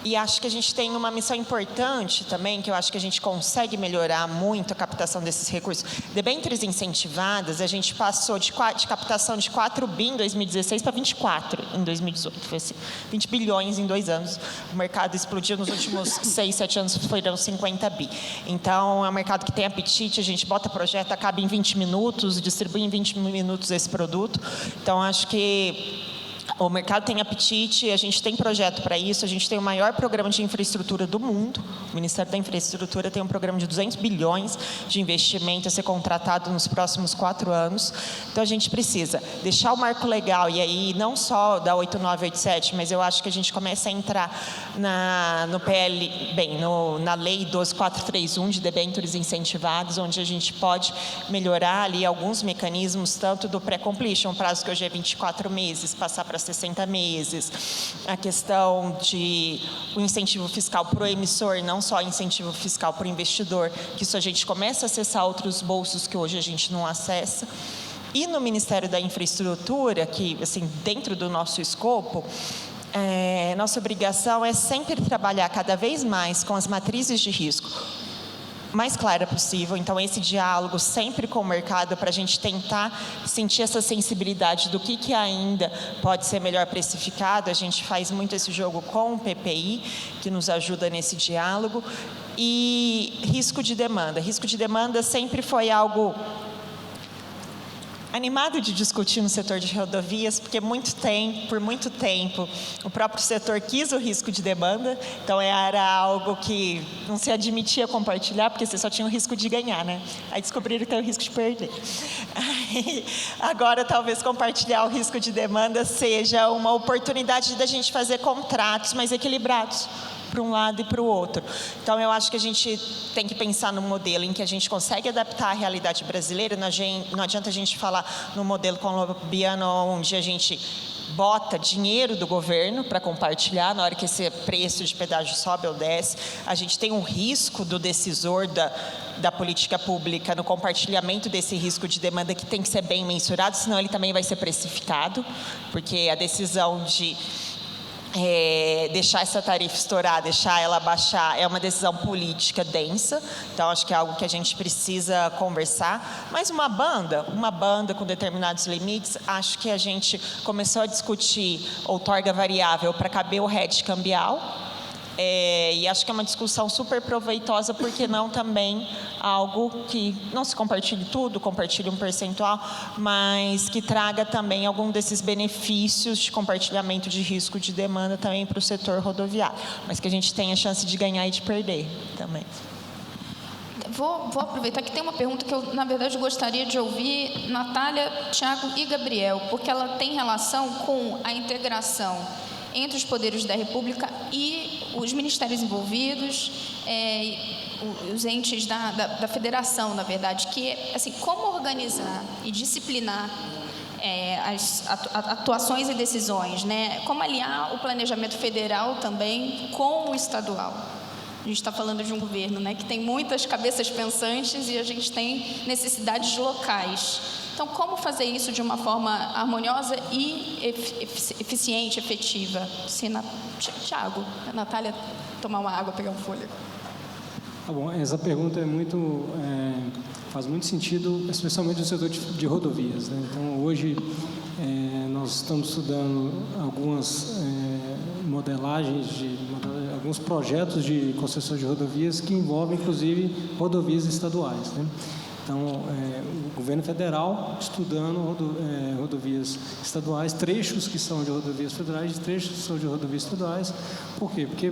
E acho que a gente tem uma missão importante também, que eu acho que a gente consegue melhorar muito a captação desses recursos. Debêntures incentivadas, a gente passou de captação de 4 bi em 2016 para 24 em 2018. Foi assim, 20 bilhões em 2 anos. O mercado explodiu nos últimos 6, 7 anos, foram 50 bi. Então, é um mercado que tem apetite, a gente bota projeto, acaba em 20 minutos, distribui em 20 minutos esse produto. Então, acho que o mercado tem apetite, a gente tem projeto para isso, a gente tem o maior programa de infraestrutura do mundo. O Ministério da Infraestrutura tem um programa de 200 bilhões de investimento a ser contratado nos próximos 4 anos. Então, a gente precisa deixar o marco legal, e aí não só da 8987, mas eu acho que a gente começa a entrar no PL, na Lei 12431 de debêntures incentivados, onde a gente pode melhorar ali alguns mecanismos, tanto do pré-completion, prazo que hoje é 24 meses, passar para 60 meses, a questão de o incentivo fiscal para o emissor, não só incentivo fiscal para o investidor, que isso a gente começa a acessar outros bolsos que hoje a gente não acessa. E no Ministério da Infraestrutura, que, assim, dentro do nosso escopo, nossa obrigação é sempre trabalhar cada vez mais com as matrizes de risco mais clara possível. Então, esse diálogo sempre com o mercado para a gente tentar sentir essa sensibilidade do que ainda pode ser melhor precificado. A gente faz muito esse jogo com o PPI, que nos ajuda nesse diálogo. E risco de demanda. Risco de demanda sempre foi algo animado de discutir no setor de rodovias, porque por muito tempo, o próprio setor quis o risco de demanda, então era algo que não se admitia compartilhar, porque você só tinha o risco de ganhar, né? Aí descobriram que tem o risco de perder. Agora, talvez compartilhar o risco de demanda seja uma oportunidade da gente fazer contratos mais equilibrados para um lado e para o outro. Então, eu acho que a gente tem que pensar num modelo em que a gente consegue adaptar a realidade brasileira. Não adianta a gente falar no modelo colombiano, onde a gente bota dinheiro do governo para compartilhar, na hora que esse preço de pedágio sobe ou desce. A gente tem um risco do decisor da política pública no compartilhamento desse risco de demanda, que tem que ser bem mensurado, senão ele também vai ser precificado, porque a decisão de deixar essa tarifa estourar, deixar ela baixar, é uma decisão política densa, então acho que é algo que a gente precisa conversar, mas uma banda com determinados limites, acho que a gente começou a discutir outorga variável para caber o hedge cambial, e acho que é uma discussão super proveitosa, porque não também algo que não se compartilhe tudo, compartilhe um percentual, mas que traga também algum desses benefícios de compartilhamento de risco de demanda também para o setor rodoviário, mas que a gente tenha chance de ganhar e de perder também. Vou aproveitar que tem uma pergunta que eu, na verdade, gostaria de ouvir Natália, Tiago e Gabriel, porque ela tem relação com a integração entre os poderes da República e os ministérios envolvidos, os entes da federação, na verdade, que é, assim, como organizar e disciplinar as atuações e decisões, né? Como aliar o planejamento federal também com o estadual. A gente está falando de um governo, né, que tem muitas cabeças pensantes e a gente tem necessidades locais. Então, como fazer isso de uma forma harmoniosa e eficiente, efetiva? Tiago, a Natália tomar uma água, pegar um fôlego. Tá bom, essa pergunta faz muito sentido, especialmente no setor de rodovias, né? Então, hoje, nós estamos estudando algumas alguns projetos de concessão de rodovias que envolvem, inclusive, rodovias estaduais, né? Então, o governo federal estudando rodovias estaduais, trechos que são de rodovias federais, trechos que são de rodovias estaduais. Por quê? Porque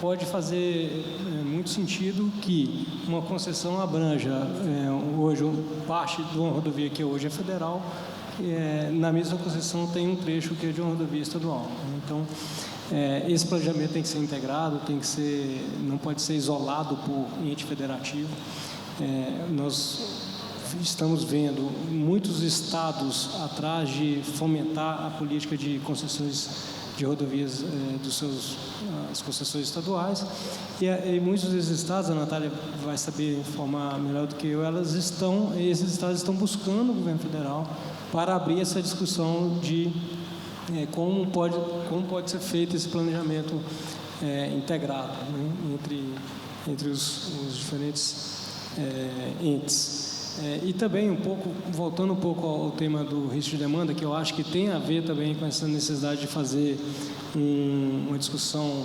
pode fazer muito sentido que uma concessão abranja hoje parte de uma rodovia que hoje é federal, na mesma concessão tem um trecho que é de uma rodovia estadual. Então, esse planejamento tem que ser integrado, não pode ser isolado por ente federativo. Nós estamos vendo muitos estados atrás de fomentar a política de concessões de rodovias as concessões estaduais, e muitos desses estados, a Natália vai saber informar melhor do que eu, esses estados estão buscando o governo federal para abrir essa discussão de como pode ser feito esse planejamento integrado, né, entre os diferentes entes. E também, voltando um pouco ao tema do risco de demanda, que eu acho que tem a ver também com essa necessidade de fazer uma discussão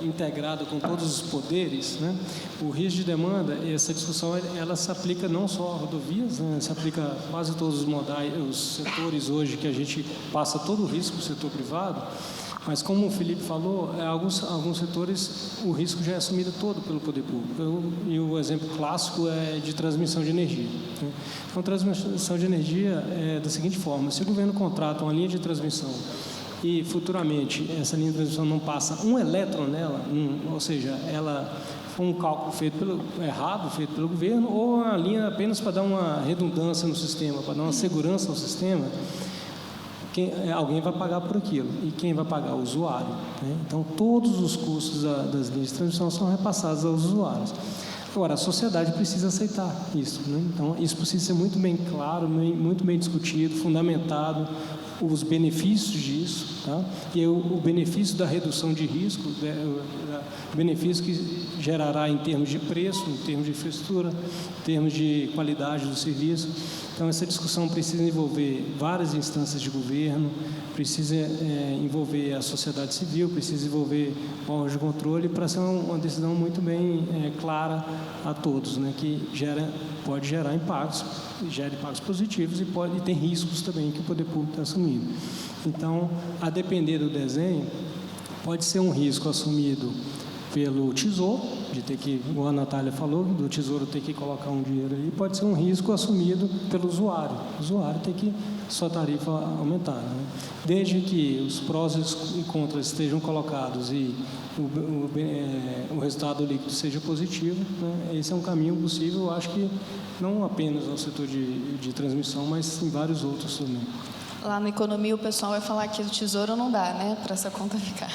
integrada com todos os poderes, né? O risco de demanda, essa discussão, ela se aplica não só a rodovias, né? Se aplica a quase todos os setores hoje que a gente passa todo o risco do setor privado. Mas, como o Felipe falou, alguns setores o risco já é assumido todo pelo poder público. E o exemplo clássico é de transmissão de energia, né? Então, transmissão de energia é da seguinte forma: se o governo contrata uma linha de transmissão e futuramente essa linha de transmissão não passa um elétron nela, ou seja, ela foi um cálculo errado feito pelo governo, ou a linha apenas para dar uma redundância no sistema, para dar uma segurança ao sistema, alguém vai pagar por aquilo. E quem vai pagar? O usuário, né? Então, todos os custos das linhas de transmissão são repassados aos usuários. Agora, a sociedade precisa aceitar isso, né? Então, isso precisa ser muito bem claro, muito bem discutido, fundamentado, os benefícios disso, tá? E o benefício da redução de risco, o benefício que gerará em termos de preço, em termos de infraestrutura, em termos de qualidade do serviço. Então, essa discussão precisa envolver várias instâncias de governo, precisa envolver a sociedade civil, precisa envolver órgãos de controle, para ser uma decisão muito bem clara a todos, né? Que pode gerar impactos, gera impactos positivos e tem riscos também que o poder público está assumindo. Então, a depender do desenho, pode ser um risco assumido pelo Tesouro, de ter que, como a Natália falou, do Tesouro ter que colocar um dinheiro ali, pode ser um risco assumido pelo usuário. O usuário tem que sua tarifa aumentar, né? Desde que os prós e contras estejam colocados e o resultado líquido seja positivo, né? Esse é um caminho possível, eu acho que não apenas no setor de transmissão, mas em vários outros também. Lá na economia o pessoal vai falar que o Tesouro não dá, né, para essa conta ficar.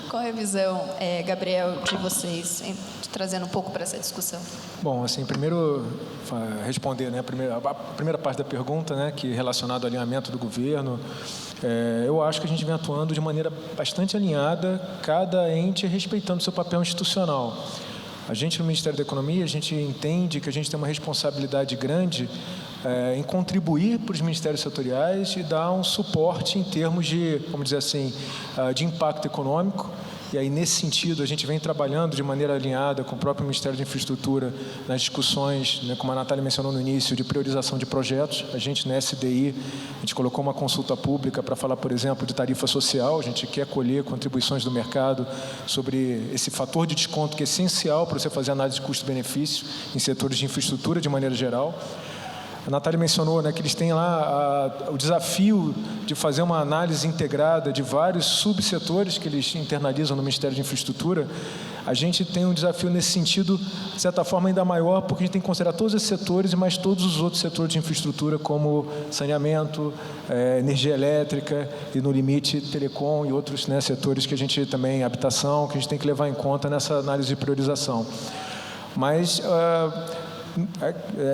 Qual é a visão, Gabriel, de vocês, trazendo um pouco para essa discussão? Bom, assim, primeiro responder, né, a primeira parte da pergunta, né, que é relacionada ao alinhamento do governo. Eu acho que a gente vem atuando de maneira bastante alinhada, cada ente respeitando seu papel institucional. A gente, no Ministério da Economia, a gente entende que a gente tem uma responsabilidade grande em contribuir para os ministérios setoriais e dar um suporte em termos de, vamos dizer assim, de impacto econômico. E aí, nesse sentido, a gente vem trabalhando de maneira alinhada com o próprio Ministério de Infraestrutura nas discussões, né, como a Natália mencionou no início, de priorização de projetos. A gente, na SDI, a gente colocou uma consulta pública para falar, por exemplo, de tarifa social. A gente quer colher contribuições do mercado sobre esse fator de desconto que é essencial para você fazer análise de custo-benefício em setores de infraestrutura de maneira geral. A Natália mencionou, né, que eles têm lá o desafio de fazer uma análise integrada de vários subsetores que eles internalizam no Ministério de Infraestrutura. A gente tem um desafio nesse sentido, de certa forma, ainda maior, porque a gente tem que considerar todos esses setores e mais todos os outros setores de infraestrutura, como saneamento, energia elétrica e, no limite, telecom e outros, né, setores que a gente também, habitação, que a gente tem que levar em conta nessa análise de priorização. Mas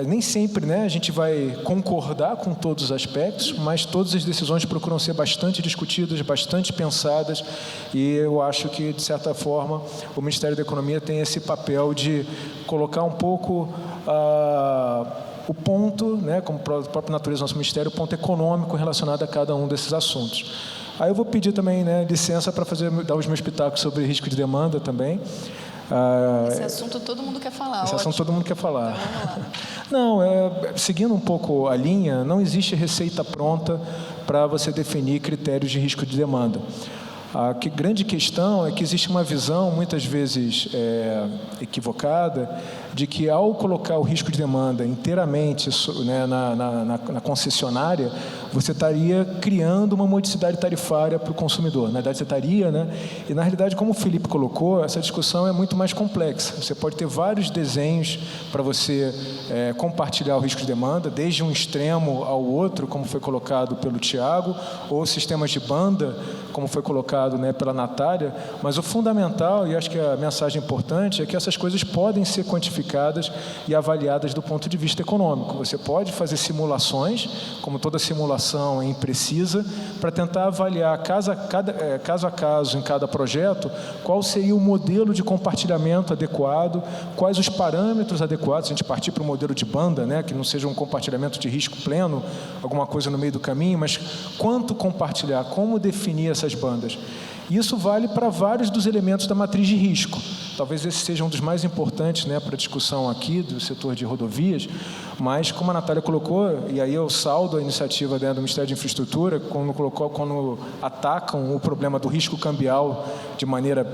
nem sempre, né, a gente vai concordar com todos os aspectos, mas todas as decisões procuram ser bastante discutidas, bastante pensadas, e eu acho que, de certa forma, o Ministério da Economia tem esse papel de colocar um pouco o ponto, né, como a própria natureza do nosso Ministério, o ponto econômico relacionado a cada um desses assuntos. Aí eu vou pedir também, né, licença para dar os meus pitacos sobre risco de demanda também. Esse assunto todo mundo quer falar. Esse assunto todo mundo quer falar. Então, vamos lá. Não, seguindo um pouco a linha, não existe receita pronta para você definir critérios de risco de demanda. A grande questão é que existe uma visão, muitas vezes equivocada, de que ao colocar o risco de demanda inteiramente, né, na concessionária, você estaria criando uma modicidade tarifária para o consumidor. Na verdade, você estaria, né? E, na realidade, como o Felipe colocou, essa discussão é muito mais complexa. Você pode ter vários desenhos para você compartilhar o risco de demanda, desde um extremo ao outro, como foi colocado pelo Tiago, ou sistemas de banda, como foi colocado, né, pela Natália, mas o fundamental, e acho que a mensagem importante, é que essas coisas podem ser quantificadas e avaliadas do ponto de vista econômico. Você pode fazer simulações, como toda simulação é imprecisa, para tentar avaliar caso a caso em cada projeto, qual seria o modelo de compartilhamento adequado, quais os parâmetros adequados, se a gente partir para o modelo de banda, né, que não seja um compartilhamento de risco pleno, alguma coisa no meio do caminho, mas quanto compartilhar, como definir essas bandas. Isso vale para vários dos elementos da matriz de risco. Talvez esse seja um dos mais importantes, né, para a discussão aqui do setor de rodovias, mas como a Natália colocou, e aí eu saldo a iniciativa, né, do Ministério de Infraestrutura, quando atacam o problema do risco cambial de maneira,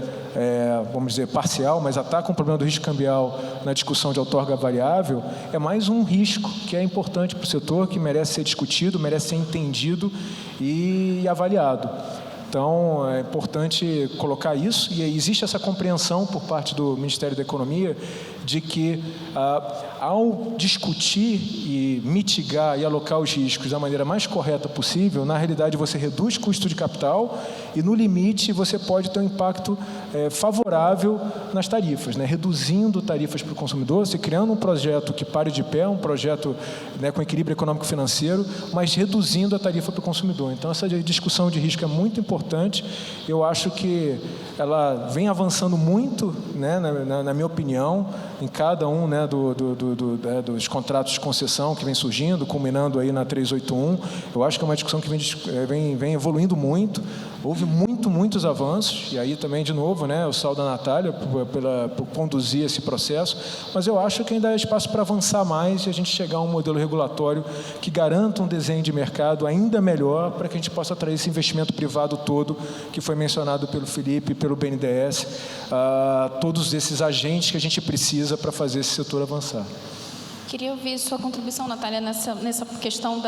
vamos dizer, parcial, mas atacam o problema do risco cambial na discussão de outorga variável, é mais um risco que é importante para o setor, que merece ser discutido, merece ser entendido e avaliado. Então, é importante colocar isso, e existe essa compreensão por parte do Ministério da Economia de que, ao discutir e mitigar e alocar os riscos da maneira mais correta possível, na realidade você reduz custo de capital e, no limite, você pode ter um impacto favorável nas tarifas, né? Reduzindo tarifas para o consumidor, se criando um projeto que pare de pé, um projeto, né, com equilíbrio econômico-financeiro, mas reduzindo a tarifa para o consumidor. Então, essa discussão de risco é muito importante. Eu acho que ela vem avançando muito, né, na minha opinião, em cada um, né, dos contratos de concessão que vem surgindo, culminando aí na 381. Eu acho que é uma discussão que vem evoluindo muito. Houve muitos avanços, e aí também, de novo, né, eu saldo a Natália por conduzir esse processo, mas eu acho que ainda há espaço para avançar mais e a gente chegar a um modelo regulatório que garanta um desenho de mercado ainda melhor para que a gente possa atrair esse investimento privado todo que foi mencionado pelo Felipe, pelo BNDES, todos esses agentes que a gente precisa para fazer esse setor avançar. Queria ouvir sua contribuição, Natália, nessa questão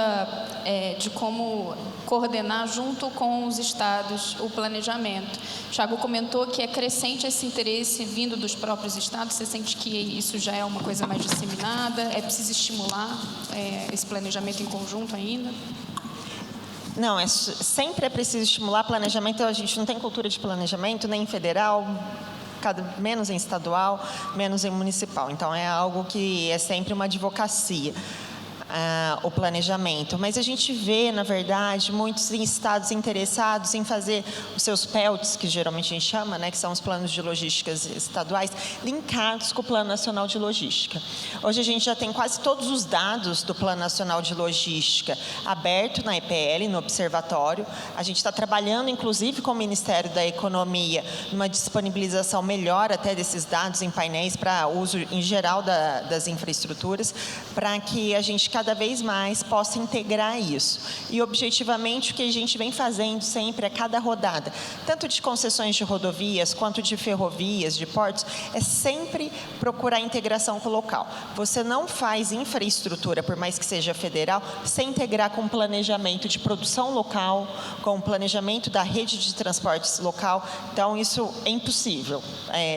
de como coordenar junto com os estados o planejamento. O Thiago comentou que é crescente esse interesse vindo dos próprios estados. Você sente que isso já é uma coisa mais disseminada? É preciso estimular esse planejamento em conjunto ainda? Não, sempre é preciso estimular planejamento. A gente não tem cultura de planejamento, nem em federal, menos em estadual, menos em municipal. Então, é algo que é sempre uma advocacia. O planejamento, mas a gente vê, na verdade, muitos estados interessados em fazer os seus PELTs, que geralmente a gente chama, né, que são os planos de logísticas estaduais, linkados com o Plano Nacional de Logística. Hoje a gente já tem quase todos os dados do Plano Nacional de Logística aberto na EPL, no observatório. A gente está trabalhando, inclusive, com o Ministério da Economia, numa disponibilização melhor até desses dados em painéis para uso em geral das infraestruturas, para que a gente cada vez mais possa integrar isso. E, objetivamente, o que a gente vem fazendo sempre a cada rodada, tanto de concessões de rodovias, quanto de ferrovias, de portos, é sempre procurar integração com o local. Você não faz infraestrutura, por mais que seja federal, sem integrar com planejamento de produção local, com planejamento da rede de transportes local. Então, isso é impossível,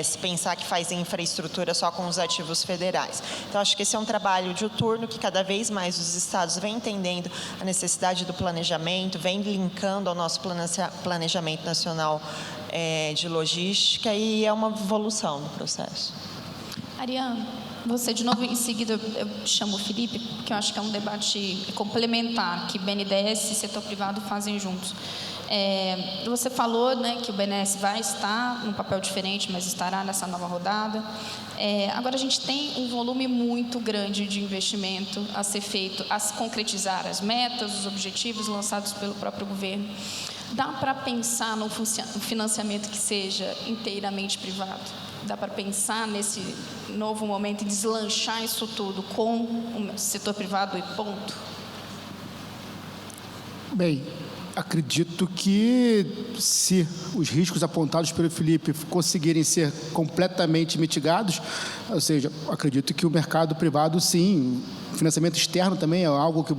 se pensar que faz infraestrutura só com os ativos federais. Então, acho que esse é um trabalho diuturno que cada vez mais os estados vêm entendendo a necessidade do planejamento, vêm linkando ao nosso planejamento nacional de logística, e é uma evolução no processo. Ariane, você de novo, em seguida eu chamo o Felipe, porque eu acho que é um debate complementar, que BNDES e setor privado fazem juntos. Você falou, né, que o BNDES vai estar num papel diferente, mas estará nessa nova rodada. Agora a gente tem um volume muito grande de investimento a ser feito, a se concretizar as metas, os objetivos lançados pelo próprio governo. Dá para pensar num financiamento que seja inteiramente privado? Dá para pensar nesse novo momento e deslanchar isso tudo com o setor privado e ponto? Bem, acredito que, se os riscos apontados pelo Felipe conseguirem ser completamente mitigados, ou seja, acredito que o mercado privado, sim, o financiamento externo também é algo que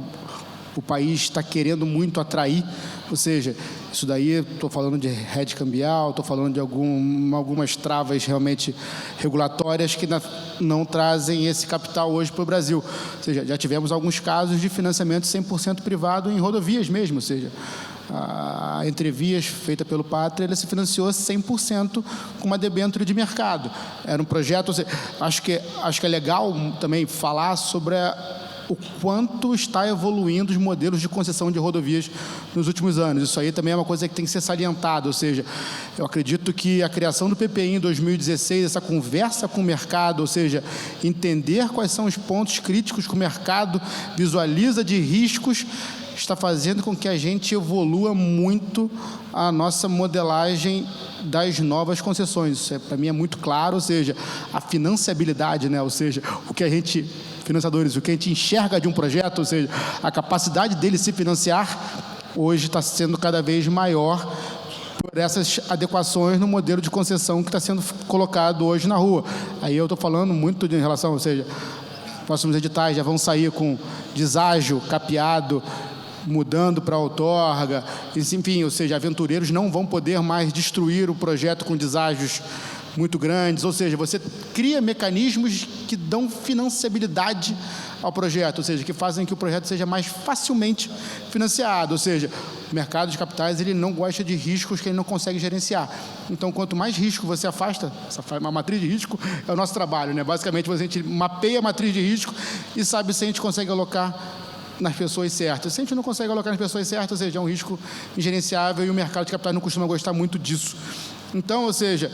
o país está querendo muito atrair, ou seja, isso daí, estou falando de hedge cambial, estou falando de algumas travas realmente regulatórias que não trazem esse capital hoje para o Brasil. Ou seja, já tivemos alguns casos de financiamento 100% privado em rodovias mesmo, ou seja, a Entrevias, feita pelo Pátria, ela se financiou 100% com uma debênture de mercado. Era um projeto, ou seja, acho que é legal também falar sobre o quanto está evoluindo os modelos de concessão de rodovias nos últimos anos. Isso aí também é uma coisa que tem que ser salientada, ou seja, eu acredito que a criação do PPI em 2016, essa conversa com o mercado, ou seja, entender quais são os pontos críticos que o mercado visualiza de riscos, está fazendo com que a gente evolua muito a nossa modelagem das novas concessões. Isso para mim é muito claro, ou seja, a financiabilidade, né? Ou seja, o que a gente enxerga de um projeto, ou seja, a capacidade dele se financiar, hoje está sendo cada vez maior por essas adequações no modelo de concessão que está sendo colocado hoje na rua. Aí eu estou falando muito em relação, ou seja, próximos editais já vão sair com deságio capeado, mudando para outorga, enfim, ou seja, aventureiros não vão poder mais destruir o projeto com deságios muito grandes, ou seja, você cria mecanismos que dão financiabilidade ao projeto, ou seja, que fazem que o projeto seja mais facilmente financiado, ou seja, o mercado de capitais ele não gosta de riscos que ele não consegue gerenciar. Então, quanto mais risco você afasta, uma matriz de risco é o nosso trabalho, né? Basicamente, a gente mapeia a matriz de risco e sabe se a gente consegue alocar nas pessoas certas. Se a gente não consegue alocar nas pessoas certas, ou seja, é um risco ingerenciável e o mercado de capitais não costuma gostar muito disso. Então, ou seja,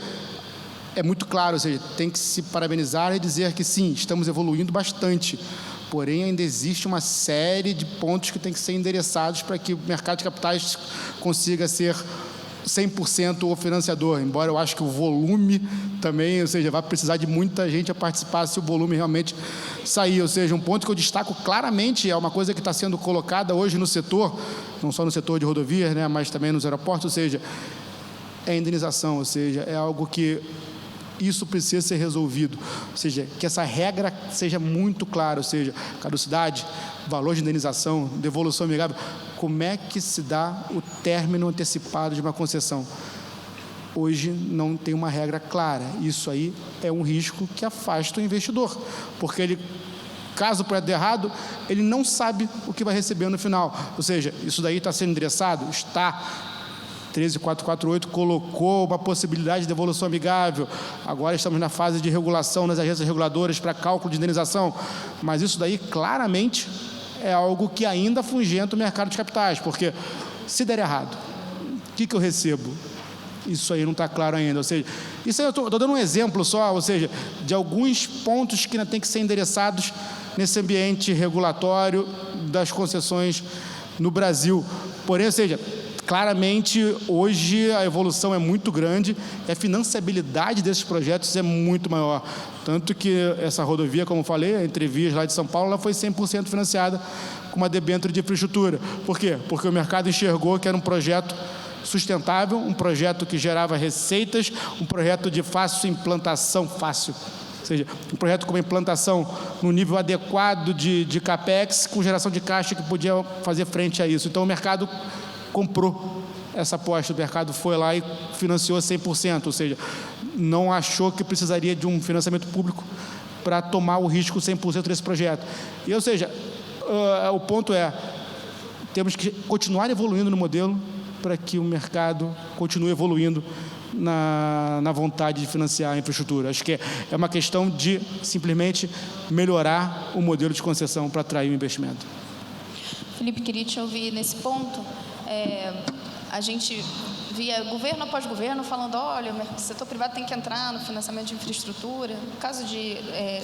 é muito claro, ou seja, tem que se parabenizar e dizer que sim, estamos evoluindo bastante, porém ainda existe uma série de pontos que tem que ser endereçados para que o mercado de capitais consiga ser 100% o financiador, embora eu acho que o volume também, ou seja, vai precisar de muita gente a participar se o volume realmente sair, ou seja, um ponto que eu destaco claramente, é uma coisa que está sendo colocada hoje no setor, não só no setor de rodovias, né, mas também nos aeroportos, ou seja, é a indenização, ou seja, é algo que isso precisa ser resolvido, ou seja, que essa regra seja muito clara, ou seja, caducidade, valor de indenização, devolução amigável, como é que se dá o término antecipado de uma concessão? Hoje não tem uma regra clara, isso aí é um risco que afasta o investidor, porque ele Caso o projeto dê errado, ele não sabe o que vai receber no final. Ou seja, isso daí está sendo endereçado? Está. 13448 colocou uma possibilidade de devolução amigável. Agora estamos na fase de regulação nas agências reguladoras para cálculo de indenização. Mas isso daí claramente é algo que ainda afugenta o mercado de capitais, porque se der errado, o que eu recebo? Isso aí não está claro ainda. Ou seja, isso aí eu estou dando um exemplo só, ou seja, de alguns pontos que ainda tem que ser endereçados nesse ambiente regulatório das concessões no Brasil. Porém, ou seja, claramente, hoje a evolução é muito grande e a financiabilidade desses projetos é muito maior. Tanto que essa rodovia, como falei, a Entrevias lá de São Paulo, ela foi 100% financiada com uma debênture de infraestrutura. Por quê? Porque o mercado enxergou que era um projeto sustentável, um projeto que gerava receitas, um projeto de fácil implantação, ou seja, um projeto com uma implantação no nível adequado de CAPEX, com geração de caixa que podia fazer frente a isso. Então, o mercado comprou essa aposta, o mercado foi lá e financiou 100%, ou seja, não achou que precisaria de um financiamento público para tomar o risco 100% desse projeto. E, ou seja, o ponto é, temos que continuar evoluindo no modelo para que o mercado continue evoluindo na vontade de financiar a infraestrutura. Acho que é uma questão de simplesmente melhorar o modelo de concessão para atrair o investimento. Felipe, queria te ouvir nesse ponto. A gente via governo após governo falando, olha, o setor privado tem que entrar no financiamento de infraestrutura. No caso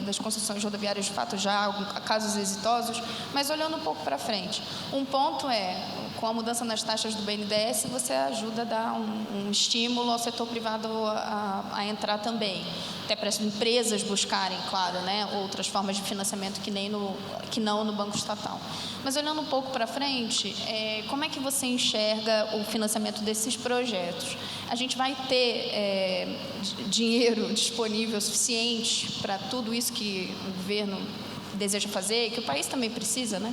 das concessões rodoviárias, de fato, já há casos exitosos, mas olhando um pouco para frente. Um ponto é, com a mudança nas taxas do BNDES, você ajuda a dar um estímulo ao setor privado a entrar também. Até para as empresas buscarem, claro, né, outras formas de financiamento que não no Banco Estatal. Mas olhando um pouco para frente, como é que você enxerga o financiamento desses projetos? A gente vai ter dinheiro disponível suficiente para tudo isso que o governo deseja fazer e que o país também precisa, né?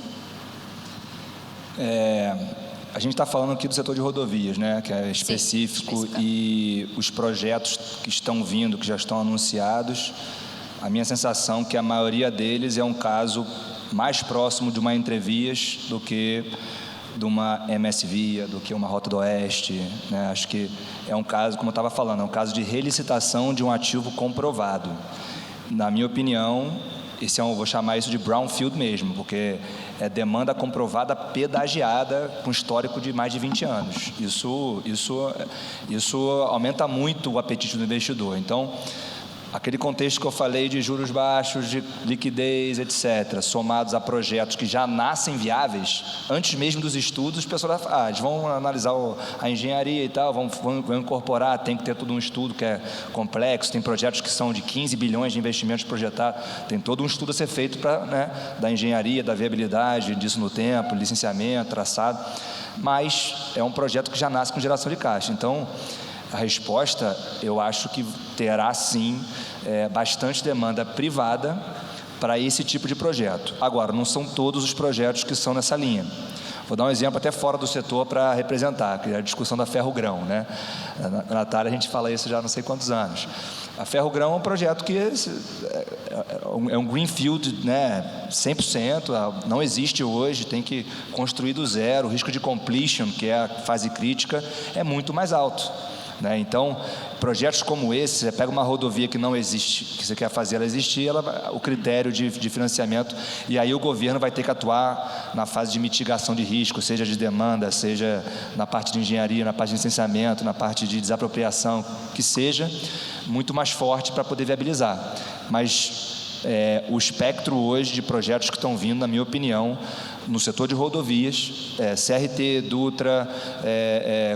A gente está falando aqui do setor de rodovias, né, que é específico. Sim, e os projetos que estão vindo, que já estão anunciados, a minha sensação é que a maioria deles é um caso mais próximo de uma Entrevias do que de uma MS Via, do que uma Rota do Oeste, né? Acho que é um caso, como eu estava falando, é um caso de relicitação de um ativo comprovado. Na minha opinião, vou chamar isso de brownfield mesmo, porque é demanda comprovada pedagiada com histórico de mais de 20 anos. Isso aumenta muito o apetite do investidor. Então, aquele contexto que eu falei de juros baixos, de liquidez, etc., somados a projetos que já nascem viáveis, antes mesmo dos estudos, as pessoas eles vão analisar a engenharia e tal, vão incorporar, tem que ter todo um estudo que é complexo, tem projetos que são de 15 bilhões de investimentos projetados, tem todo um estudo a ser feito da engenharia, da viabilidade disso no tempo, licenciamento, traçado, mas é um projeto que já nasce com geração de caixa. Então, a resposta, eu acho que terá, sim, bastante demanda privada para esse tipo de projeto. Agora, não são todos os projetos que são nessa linha. Vou dar um exemplo até fora do setor para representar, que é a discussão da Ferrogrão, né? Na Natália, a gente fala isso já há não sei quantos anos. A Ferrogrão é um projeto que é um greenfield, né, 100%, não existe hoje, tem que construir do zero, o risco de completion, que é a fase crítica, é muito mais alto. Então, projetos como esse, você pega uma rodovia que não existe, que você quer fazer ela existir, o critério de financiamento, e aí o governo vai ter que atuar na fase de mitigação de risco, seja de demanda, seja na parte de engenharia, na parte de licenciamento, na parte de desapropriação, que seja muito mais forte para poder viabilizar. Mas o espectro hoje de projetos que estão vindo, na minha opinião, no setor de rodovias, CRT, Dutra,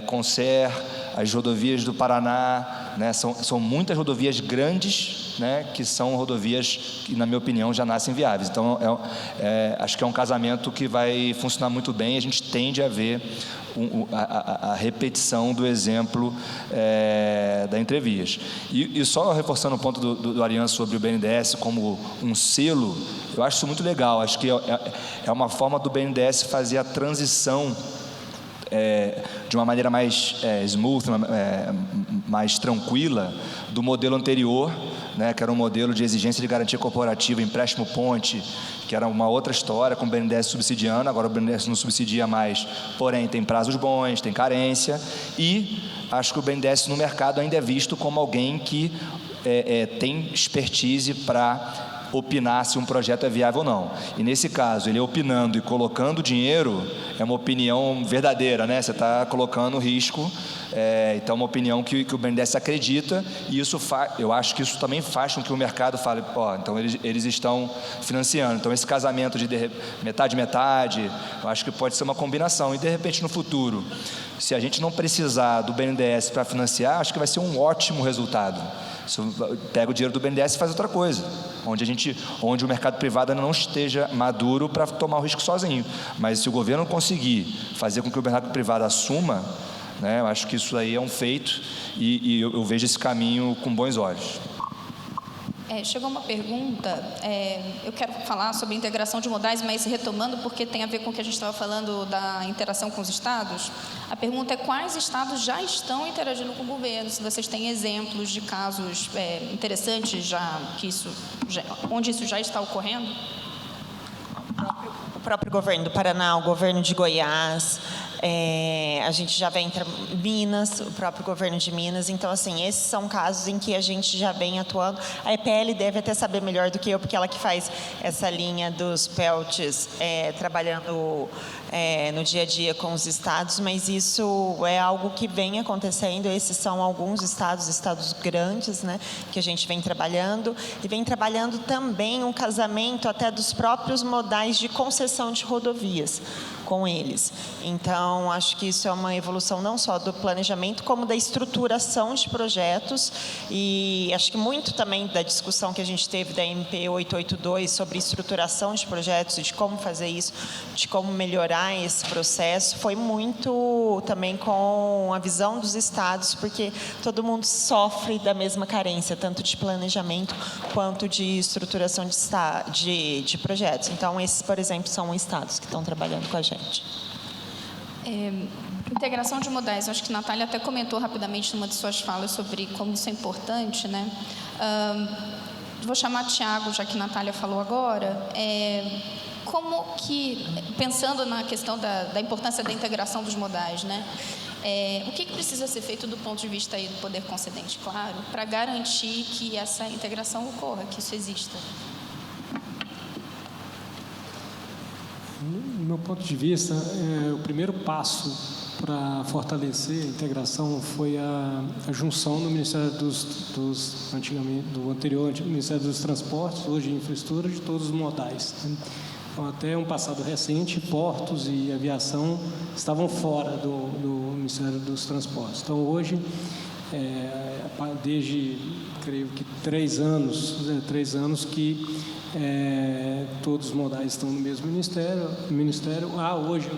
Concer, as rodovias do Paraná, né, são muitas rodovias grandes, né, que são rodovias que, na minha opinião, já nascem viáveis. Então, acho que é um casamento que vai funcionar muito bem, e a gente tende a ver a repetição do exemplo da Entrevias. E só reforçando o ponto do Ariane sobre o BNDES como um selo, eu acho isso muito legal. Acho que é uma forma do BNDES fazer a transição de uma maneira mais smooth, mais tranquila, do modelo anterior, né, que era um modelo de exigência de garantia corporativa, empréstimo ponte, que era uma outra história, com o BNDES subsidiando. Agora o BNDES não subsidia mais, porém tem prazos bons, tem carência, e acho que o BNDES no mercado ainda é visto como alguém que tem expertise para opinar se um projeto é viável ou não. E nesse caso, ele opinando e colocando dinheiro, é uma opinião verdadeira, né? Você está colocando risco, então é uma opinião que o BNDES acredita, e isso eu acho que isso também faz com que o mercado fale, então eles estão financiando. Então esse casamento de metade, eu acho que pode ser uma combinação, e de repente no futuro, se a gente não precisar do BNDES para financiar, acho que vai ser um ótimo resultado. Pega o dinheiro do BNDES e faz outra coisa, onde o mercado privado ainda não esteja maduro para tomar o risco sozinho. Mas se o governo conseguir fazer com que o mercado privado assuma, né, eu acho que isso aí é um feito, e eu vejo esse caminho com bons olhos. Chegou uma pergunta, eu quero falar sobre integração de modais, mas retomando, porque tem a ver com o que a gente estava falando da interação com os estados. A pergunta é: quais estados já estão interagindo com o governo? Se vocês têm exemplos de casos interessantes onde isso já está ocorrendo? O próprio governo do Paraná, o governo de Goiás, a gente já vem Minas, o próprio governo de Minas. Então, assim, esses são casos em que a gente já vem atuando. A EPL deve até saber melhor do que eu, porque ela que faz essa linha dos PELTs, trabalhando no dia a dia com os estados, mas isso é algo que vem acontecendo. Esses são alguns estados grandes, né, que a gente vem trabalhando, e vem trabalhando também um casamento até dos próprios modais de concessão de rodovias com eles. Então, acho que isso é uma evolução não só do planejamento, como da estruturação de projetos, e acho que muito também da discussão que a gente teve da MP 882 sobre estruturação de projetos e de como fazer isso, de como melhorar esse processo, foi muito também com a visão dos estados, porque todo mundo sofre da mesma carência, tanto de planejamento quanto de estruturação de projetos. Então, esses, por exemplo, são estados que estão trabalhando com a gente. Integração de modais, eu acho que a Natália até comentou rapidamente numa de suas falas sobre como isso é importante, né? Vou chamar Tiago, já que a Natália falou agora. Como que, pensando na questão da importância da integração dos modais, né? O que precisa ser feito do ponto de vista aí do poder concedente, claro, para garantir que essa integração ocorra, que isso exista? Do meu ponto de vista, o primeiro passo para fortalecer a integração foi a junção no Ministério antigamente, do anterior Ministério dos Transportes, hoje Infraestrutura, de todos os modais. Então, até um passado recente, portos e aviação estavam fora do Ministério dos Transportes. Então, hoje, desde, creio que 3 anos que todos os modais estão no mesmo ministério. Há hoje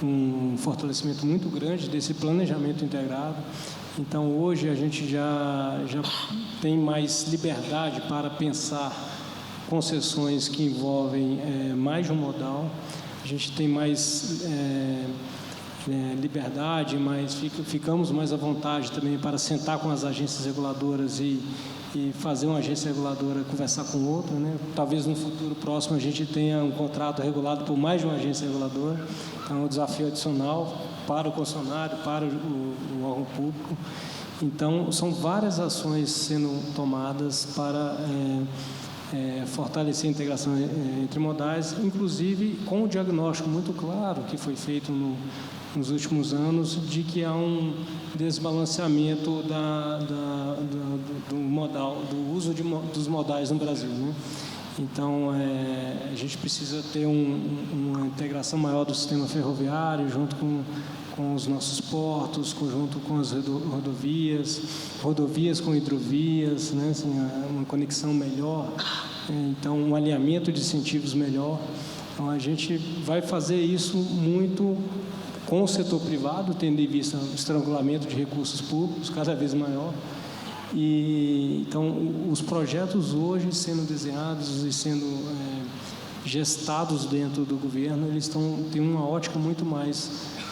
um fortalecimento muito grande desse planejamento integrado. Então, hoje a gente já tem mais liberdade para pensar concessões que envolvem mais de um modal. A gente tem mais liberdade, mas ficamos mais à vontade também para sentar com as agências reguladoras e fazer uma agência reguladora conversar com outra, né? Talvez no futuro próximo a gente tenha um contrato regulado por mais de uma agência reguladora. Então, é um desafio adicional para o concessionário, para o órgão público. Então, são várias ações sendo tomadas para fortalecer a integração entre modais, inclusive com o diagnóstico muito claro que foi feito nos últimos anos de que há um desbalanceamento do uso dos modais no Brasil, né? Então, a gente precisa ter uma integração maior do sistema ferroviário junto com os nossos portos, junto com as rodovias com hidrovias, né? Assim, uma conexão melhor, então um alinhamento de incentivos melhor. Então, a gente vai fazer isso muito com o setor privado, tendo em vista o estrangulamento de recursos públicos cada vez maior. Então, os projetos hoje sendo desenhados e sendo gestados dentro do governo, eles têm uma ótica muito mais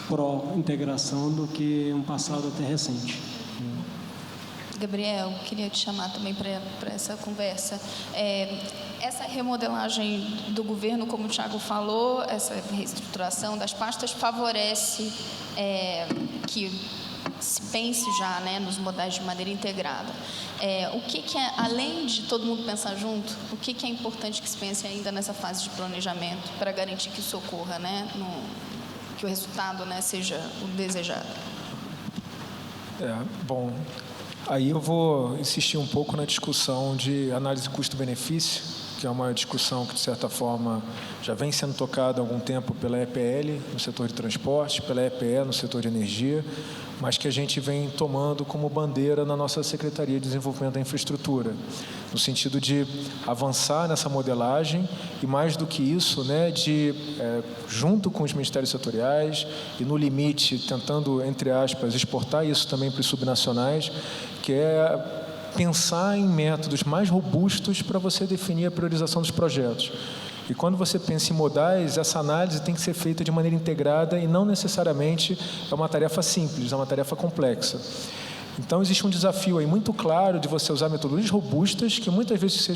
pró-integração do que um passado até recente. Gabriel, queria te chamar também para essa conversa. Essa remodelagem do governo, como o Thiago falou, essa reestruturação das pastas favorece que se pense já, né, nos modais de maneira integrada. O que é, além de todo mundo pensar junto, o que é importante que se pense ainda nessa fase de planejamento para garantir que isso ocorra, né, que o resultado, né, seja o desejado? Bom, aí eu vou insistir um pouco na discussão de análise custo-benefício, que é uma discussão que, de certa forma, já vem sendo tocada há algum tempo pela EPL, no setor de transporte, pela EPE, no setor de energia, mas que a gente vem tomando como bandeira na nossa Secretaria de Desenvolvimento da Infraestrutura, no sentido de avançar nessa modelagem e, mais do que isso, né, junto com os ministérios setoriais e, no limite, tentando, entre aspas, exportar isso também para os subnacionais, que é pensar em métodos mais robustos para você definir a priorização dos projetos. E quando você pensa em modais, essa análise tem que ser feita de maneira integrada e não necessariamente é uma tarefa simples, é uma tarefa complexa. Então, existe um desafio aí muito claro de você usar metodologias robustas, que muitas vezes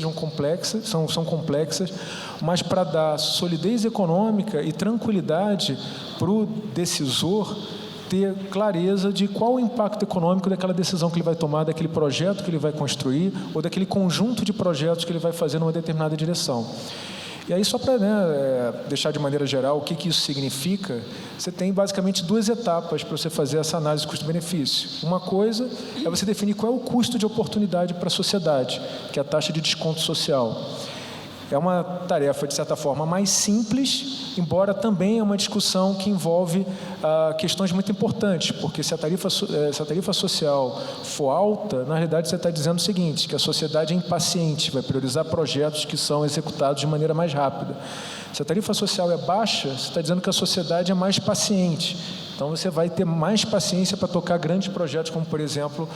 são complexas, mas para dar solidez econômica e tranquilidade para o decisor ter clareza de qual o impacto econômico daquela decisão que ele vai tomar, daquele projeto que ele vai construir ou daquele conjunto de projetos que ele vai fazer numa determinada direção. E aí, só para deixar de maneira geral o que isso significa, você tem basicamente duas etapas para você fazer essa análise de custo-benefício. Uma coisa é você definir qual é o custo de oportunidade para a sociedade, que é a taxa de desconto social. É uma tarefa, de certa forma, mais simples, embora também é uma discussão que envolve questões muito importantes, porque se a tarifa social for alta, na realidade você está dizendo o seguinte, que a sociedade é impaciente, vai priorizar projetos que são executados de maneira mais rápida. Se a tarifa social é baixa, você está dizendo que a sociedade é mais paciente. Então, você vai ter mais paciência para tocar grandes projetos, como, por exemplo,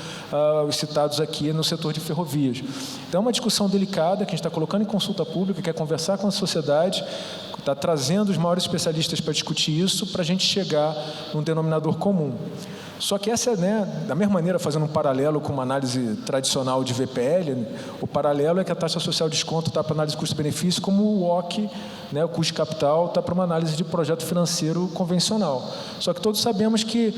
os citados aqui no setor de ferrovias. Então, é uma discussão delicada que a gente está colocando em consulta pública, quer conversar com a sociedade, está trazendo os maiores especialistas para discutir isso, para a gente chegar num denominador comum. Só que essa, da mesma maneira, fazendo um paralelo com uma análise tradicional de VPL, o paralelo é que a taxa social de desconto está para análise de custo-benefício, como o WOC, o custo de capital, está para uma análise de projeto financeiro convencional. Só que todos sabemos que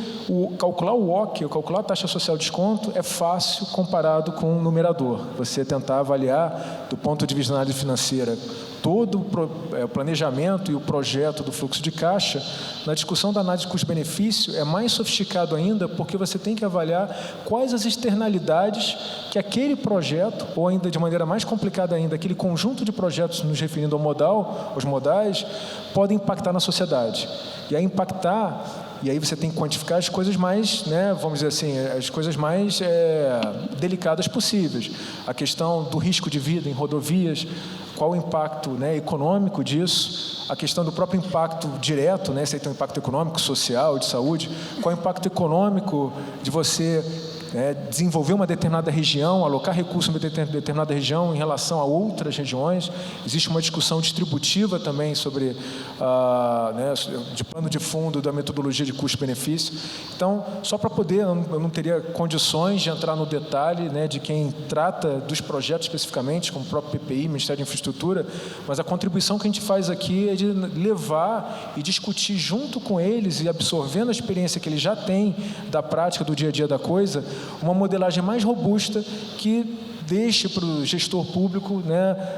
calcular o WOC, calcular a taxa social de desconto, é fácil comparado com o numerador. Você tentar avaliar, do ponto de vista da análise financeira, todo o planejamento e o projeto do fluxo de caixa, na discussão da análise de custo-benefício, é mais sofisticado ainda, porque você tem que avaliar quais as externalidades que aquele projeto, ou ainda de maneira mais complicada ainda, aquele conjunto de projetos nos referindo ao modal, aos modais, podem impactar na sociedade. E aí e aí você tem que quantificar as coisas mais, vamos dizer assim, as coisas mais delicadas possíveis. A questão do risco de vida em rodovias, qual o impacto econômico disso, a questão do próprio impacto direto, se aí tem um impacto econômico, social, de saúde, qual o impacto econômico de você desenvolver uma determinada região, alocar recursos em uma determinada região em relação a outras regiões. Existe uma discussão distributiva também sobre, de plano de fundo da metodologia de custo-benefício. Então, só para poder, eu não teria condições de entrar no detalhe de quem trata dos projetos especificamente, como o próprio PPI, Ministério da Infraestrutura, mas a contribuição que a gente faz aqui é de levar e discutir junto com eles e absorvendo a experiência que eles já têm da prática do dia a dia da coisa, uma modelagem mais robusta que deixe para o gestor público,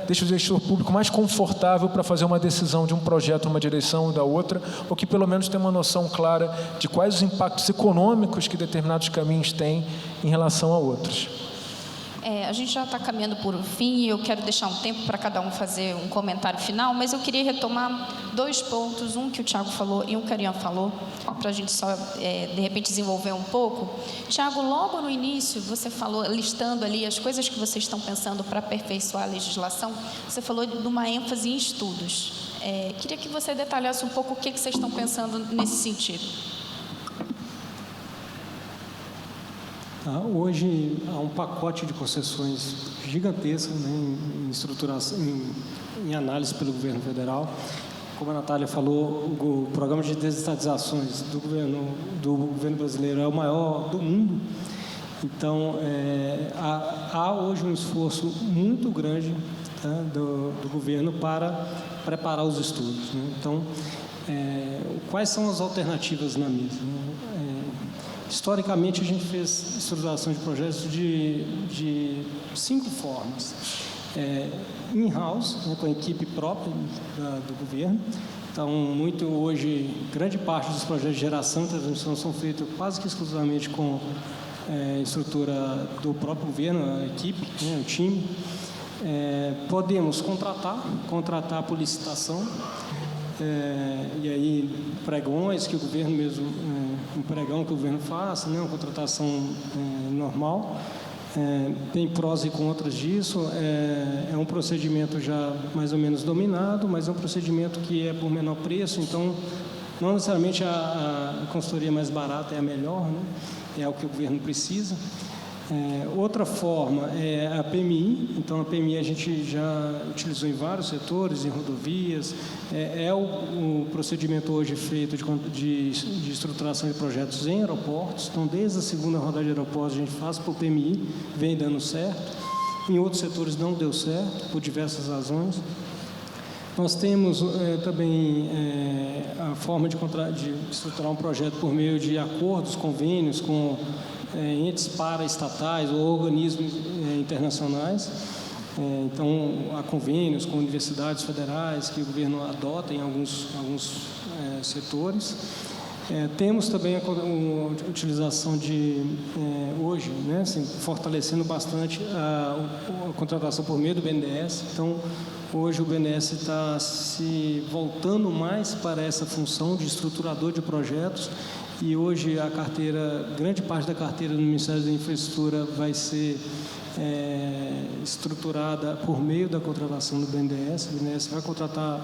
deixe o gestor público mais confortável para fazer uma decisão de um projeto numa direção ou da outra, ou que pelo menos tenha uma noção clara de quais os impactos econômicos que determinados caminhos têm em relação a outros. A gente já está caminhando por um fim e eu quero deixar um tempo para cada um fazer um comentário final, mas eu queria retomar dois pontos, um que o Thiago falou e um que a Ariane falou, para a gente só, de repente, desenvolver um pouco. Thiago, logo no início, você falou, listando ali as coisas que vocês estão pensando para aperfeiçoar a legislação, você falou de uma ênfase em estudos. Queria que você detalhasse um pouco o que vocês estão pensando nesse sentido. Hoje há um pacote de concessões gigantescas em estruturação, em análise pelo governo federal. Como a Natália falou, o programa de desestatizações do governo brasileiro é o maior do mundo Então, há hoje um esforço muito grande, tá, do governo para preparar os estudos, né? Então, quais são as alternativas na mesa, né? Historicamente, a gente fez estruturação de projetos de 5 formas. In-house, né, com a equipe própria do governo. Então, hoje, grande parte dos projetos de geração e transmissão são feitos quase que exclusivamente com estrutura do próprio governo, a equipe, né, o time. Podemos contratar por licitação, e aí pregões que o governo mesmo, um pregão que o governo faça, né, uma contratação normal. Tem prós e contras disso, é um procedimento já mais ou menos dominado, mas é um procedimento que é por menor preço, então não necessariamente a consultoria mais barata é a melhor, né? É o que o governo precisa. Outra forma é a PMI, então a PMI a gente já utilizou em vários setores, em rodovias, o procedimento hoje feito de estruturação de projetos em aeroportos, então desde a segunda rodada de aeroportos a gente faz por PMI, vem dando certo, em outros setores não deu certo, por diversas razões. Nós temos também a forma de estruturar um projeto por meio de acordos, convênios com entes paraestatais ou organismos internacionais. Então, há convênios com universidades federais que o governo adota em alguns setores. Temos também a utilização hoje, né, assim, fortalecendo bastante a contratação por meio do BNDES. Então, hoje o BNDES está se voltando mais para essa função de estruturador de projetos, e hoje grande parte da carteira do Ministério da Infraestrutura vai ser estruturada por meio da contratação do BNDES. O BNDES vai contratar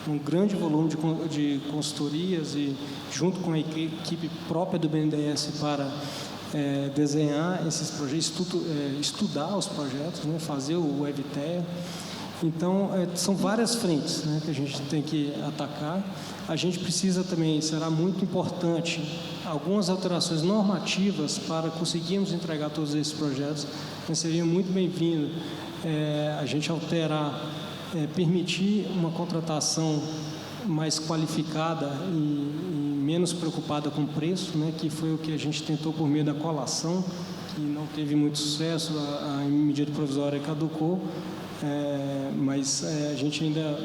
um grande volume de consultorias e junto com a equipe própria do BNDES para desenhar esses projetos, estudar os projetos, né, fazer o EVTEA. Então, são várias frentes, né, que a gente tem que atacar. A gente precisa também, será muito importante, algumas alterações normativas para conseguirmos entregar todos esses projetos. Mas seria muito bem-vindo a gente alterar, permitir uma contratação mais qualificada e menos preocupada com o preço, né, que foi o que a gente tentou por meio da colação, que não teve muito sucesso, a medida provisória caducou. Mas a gente ainda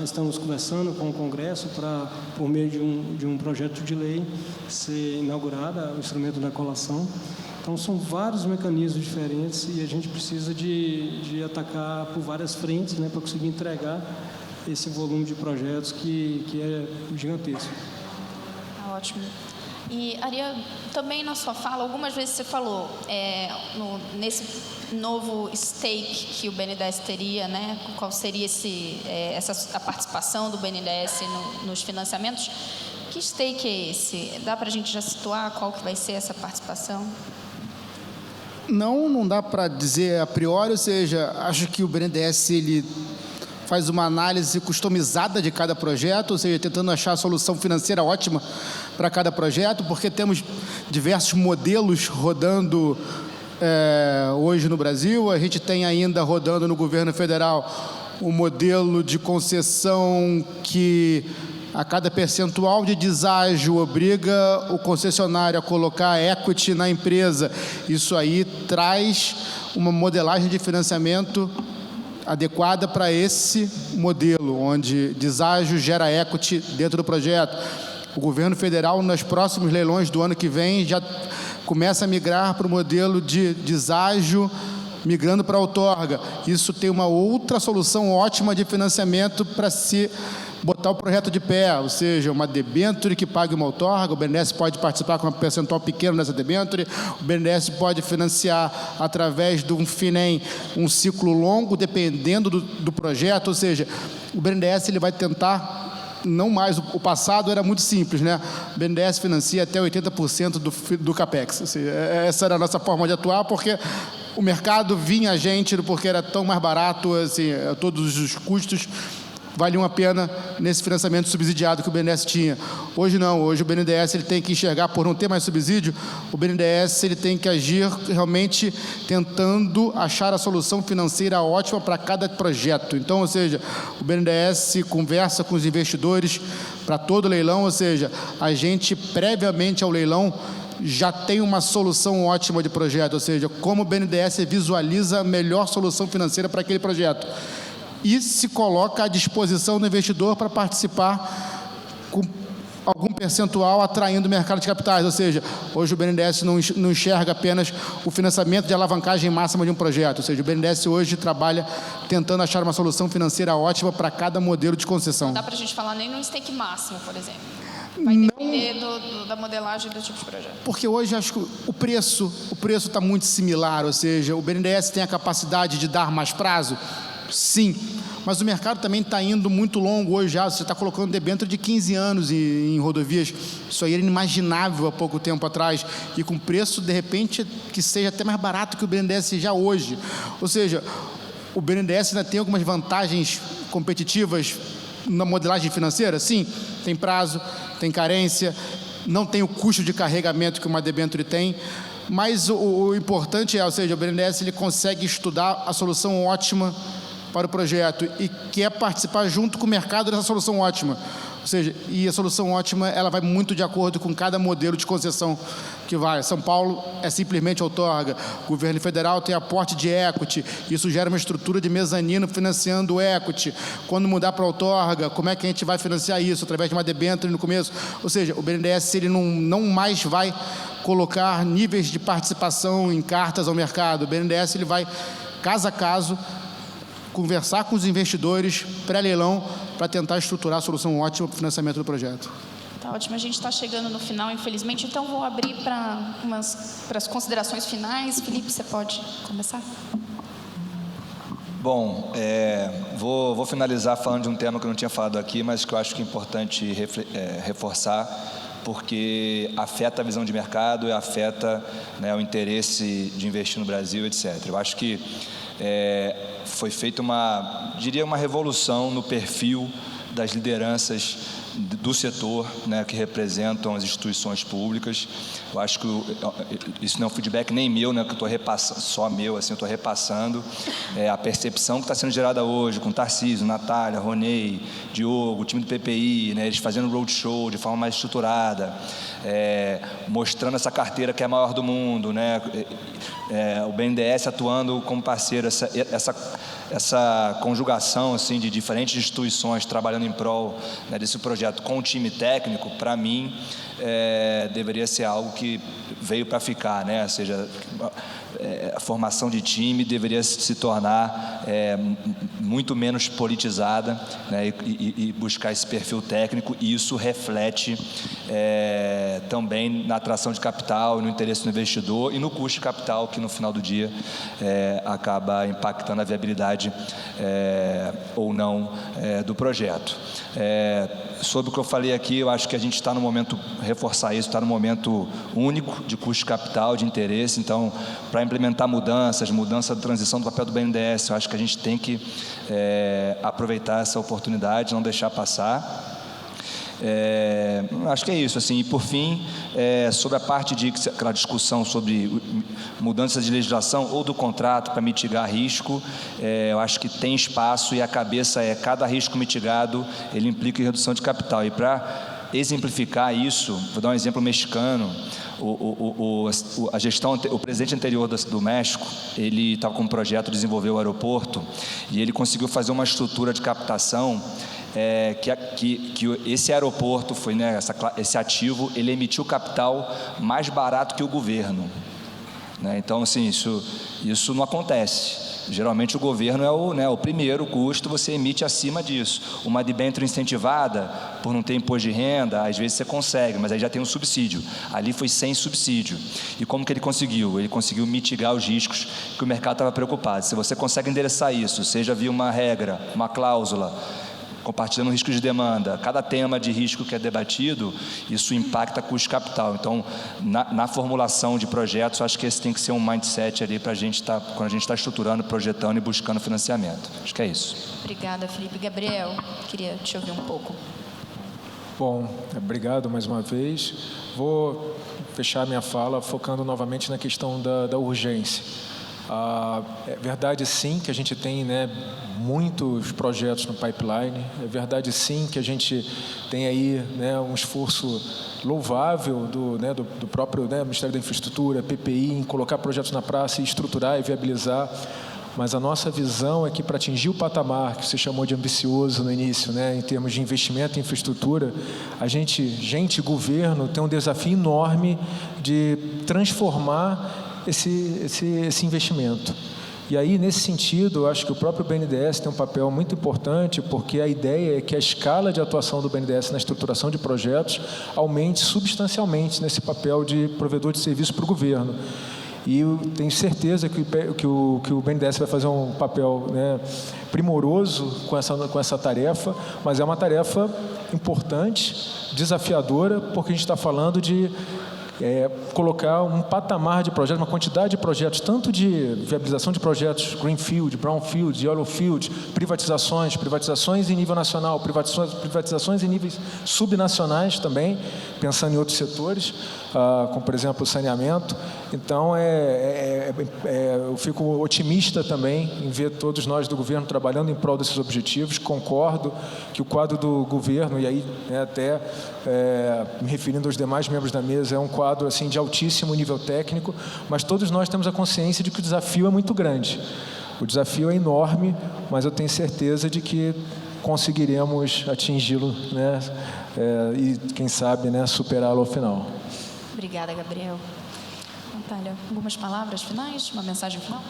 estamos conversando com o Congresso para, por meio de um projeto de lei, ser inaugurada o instrumento da colação. Então, são vários mecanismos diferentes e a gente precisa de atacar por várias frentes, né, para conseguir entregar esse volume de projetos que é gigantesco. Ótimo. E, Ariel, também na sua fala, algumas vezes você falou nesse novo stake que o BNDES teria, né? Qual seria a participação do BNDES nos financiamentos? Que stake é esse? Dá para a gente já situar qual que vai ser essa participação? Não dá para dizer a priori, ou seja, acho que o BNDES ele faz uma análise customizada de cada projeto, ou seja, tentando achar a solução financeira ótima para cada projeto, porque temos diversos modelos rodando hoje no Brasil. A gente tem ainda rodando no governo federal um modelo de concessão que a cada percentual de deságio obriga o concessionário a colocar equity na empresa. Isso aí traz uma modelagem de financiamento adequada para esse modelo, onde deságio gera equity dentro do projeto. O governo federal, nos próximos leilões do ano que vem, já começa a migrar para o modelo de deságio, migrando para a outorga. Isso tem uma outra solução ótima de financiamento para se botar o projeto de pé, ou seja, uma debênture que pague uma outorga. O BNDES pode participar com um percentual pequeno nessa debênture, o BNDES pode financiar através de um FINEM um ciclo longo, dependendo do projeto, ou seja, o BNDES ele vai tentar, não mais, o passado era muito simples, né? O BNDES financia até 80% do CAPEX, ou seja, essa era a nossa forma de atuar, porque o mercado vinha a gente, porque era tão mais barato, assim, todos os custos valiam a pena nesse financiamento subsidiado que o BNDES tinha. Hoje não, hoje o BNDES ele tem que enxergar, por não ter mais subsídio, o BNDES ele tem que agir realmente tentando achar a solução financeira ótima para cada projeto. Então, ou seja, o BNDES conversa com os investidores para todo leilão, ou seja, a gente previamente ao leilão já tem uma solução ótima de projeto, ou seja, como o BNDES visualiza a melhor solução financeira para aquele projeto. E se coloca à disposição do investidor para participar com algum percentual atraindo o mercado de capitais. Ou seja, hoje o BNDES não enxerga apenas o financiamento de alavancagem máxima de um projeto. Ou seja, o BNDES hoje trabalha tentando achar uma solução financeira ótima para cada modelo de concessão. Não dá para a gente falar nem no stake máximo, por exemplo. Vai depender da modelagem do tipo de projeto. Porque hoje acho que o preço está muito similar. Ou seja, o BNDES tem a capacidade de dar mais prazo? Sim, mas o mercado também está indo muito longo hoje já. Você está colocando debênture de 15 anos em rodovias. Isso aí era inimaginável há pouco tempo atrás. E com preço, de repente, que seja até mais barato que o BNDES já hoje. Ou seja, o BNDES ainda tem algumas vantagens competitivas na modelagem financeira? Sim, tem prazo, tem carência, não tem o custo de carregamento que uma debênture tem. Mas o importante é, ou seja, o BNDES ele consegue estudar a solução ótima para o projeto e quer participar junto com o mercado dessa solução ótima. Ou seja, e a solução ótima, ela vai muito de acordo com cada modelo de concessão que vai. São Paulo é simplesmente outorga, o governo federal tem aporte de equity, isso gera uma estrutura de mezanino financiando o equity. Quando mudar para outorga, como é que a gente vai financiar isso? Através de uma debênture no começo? Ou seja, o BNDES ele não mais vai colocar níveis de participação em cartas ao mercado. O BNDES ele vai, caso a caso, conversar com os investidores pré-leilão para tentar estruturar a solução ótima para o financiamento do projeto. Tá ótimo, a gente está chegando no final, infelizmente, então vou abrir para as considerações finais. Felipe, você pode começar? Bom, vou finalizar falando de um tema que eu não tinha falado aqui, mas que eu acho que é importante reforçar, porque afeta a visão de mercado e afeta, né, o interesse de investir no Brasil, etc. Eu acho que foi feita uma revolução no perfil das lideranças do setor, né, que representam as instituições públicas. Eu acho que isso não é um feedback nem meu, né, que eu estou repassando, só meu, assim, eu estou repassando a percepção que está sendo gerada hoje com Tarcísio, Natália, Ronei, Diogo, o time do PPI, né, eles fazendo roadshow de forma mais estruturada, mostrando essa carteira que é a maior do mundo, né, o BNDES atuando como parceiro, essa conjugação assim de diferentes instituições trabalhando em prol, né, desse projeto com o time técnico, para mim, deveria ser algo que veio para ficar, né? Ou seja, a formação de time deveria se tornar muito menos politizada, né? E buscar esse perfil técnico, e isso reflete também na atração de capital, no interesse do investidor e no custo de capital, que no final do dia acaba impactando a viabilidade ou não do projeto. Sobre o que eu falei aqui, eu acho que a gente está no momento, reforçar isso, está no momento único de custo de capital, de interesse. Então, para implementar mudança de transição do papel do BNDES, eu acho que a gente tem que aproveitar essa oportunidade, não deixar passar. Acho que é isso, assim. E por fim, sobre a parte de aquela discussão sobre mudanças de legislação ou do contrato para mitigar risco, eu acho que tem espaço, e a cabeça cada risco mitigado ele implica em redução de capital. E para exemplificar isso, vou dar um exemplo mexicano. O presidente anterior do México, ele estava com um projeto de desenvolver o aeroporto, e ele conseguiu fazer uma estrutura de captação que esse aeroporto foi, né, esse ativo, ele emitiu capital mais barato que o governo, né? Então, assim, isso não acontece. Geralmente o governo é o primeiro custo, você emite acima disso. Uma debênture incentivada, por não ter imposto de renda, às vezes você consegue, mas aí já tem um subsídio. Ali foi sem subsídio. E como que ele conseguiu? Ele conseguiu mitigar os riscos que o mercado estava preocupado. Se você consegue endereçar isso, seja via uma regra, uma cláusula, compartilhando o risco de demanda. Cada tema de risco que é debatido, isso impacta custo de capital. Então, na formulação de projetos, acho que esse tem que ser um mindset ali para a gente quando a gente está estruturando, projetando e buscando financiamento. Acho que é isso. Obrigada, Felipe. Gabriel, queria te ouvir um pouco. Bom, obrigado mais uma vez. Vou fechar minha fala focando novamente na questão da urgência. É verdade, sim, que a gente tem, né, muitos projetos no pipeline. É verdade, sim, que a gente tem aí, né, um esforço louvável do próprio, né, Ministério da Infraestrutura, PPI, em colocar projetos na praça e estruturar e viabilizar. Mas a nossa visão é que, para atingir o patamar que você chamou de ambicioso no início, né, em termos de investimento em infraestrutura, governo, tem um desafio enorme de transformar esse investimento. E aí, nesse sentido, eu acho que o próprio BNDES tem um papel muito importante, porque a ideia é que a escala de atuação do BNDES na estruturação de projetos aumente substancialmente nesse papel de provedor de serviço para o governo. E eu tenho certeza que o BNDES vai fazer um papel, né, primoroso com essa tarefa, mas é uma tarefa importante, desafiadora, porque a gente está falando de colocar um patamar de projetos, uma quantidade de projetos, tanto de viabilização de projetos greenfield, brownfield, yellowfield, privatizações em nível nacional, privatizações em níveis subnacionais também, pensando em outros setores, como, por exemplo, o saneamento. Então, eu fico otimista também em ver todos nós do governo trabalhando em prol desses objetivos. Concordo que o quadro do governo, e aí, né, até me referindo aos demais membros da mesa, é um quadro assim, de altíssimo nível técnico, mas todos nós temos a consciência de que o desafio é muito grande. O desafio é enorme, mas eu tenho certeza de que conseguiremos atingi-lo, né, e, quem sabe, né, superá-lo ao final. Obrigada, Gabriel. Natália, algumas palavras finais? Uma mensagem final?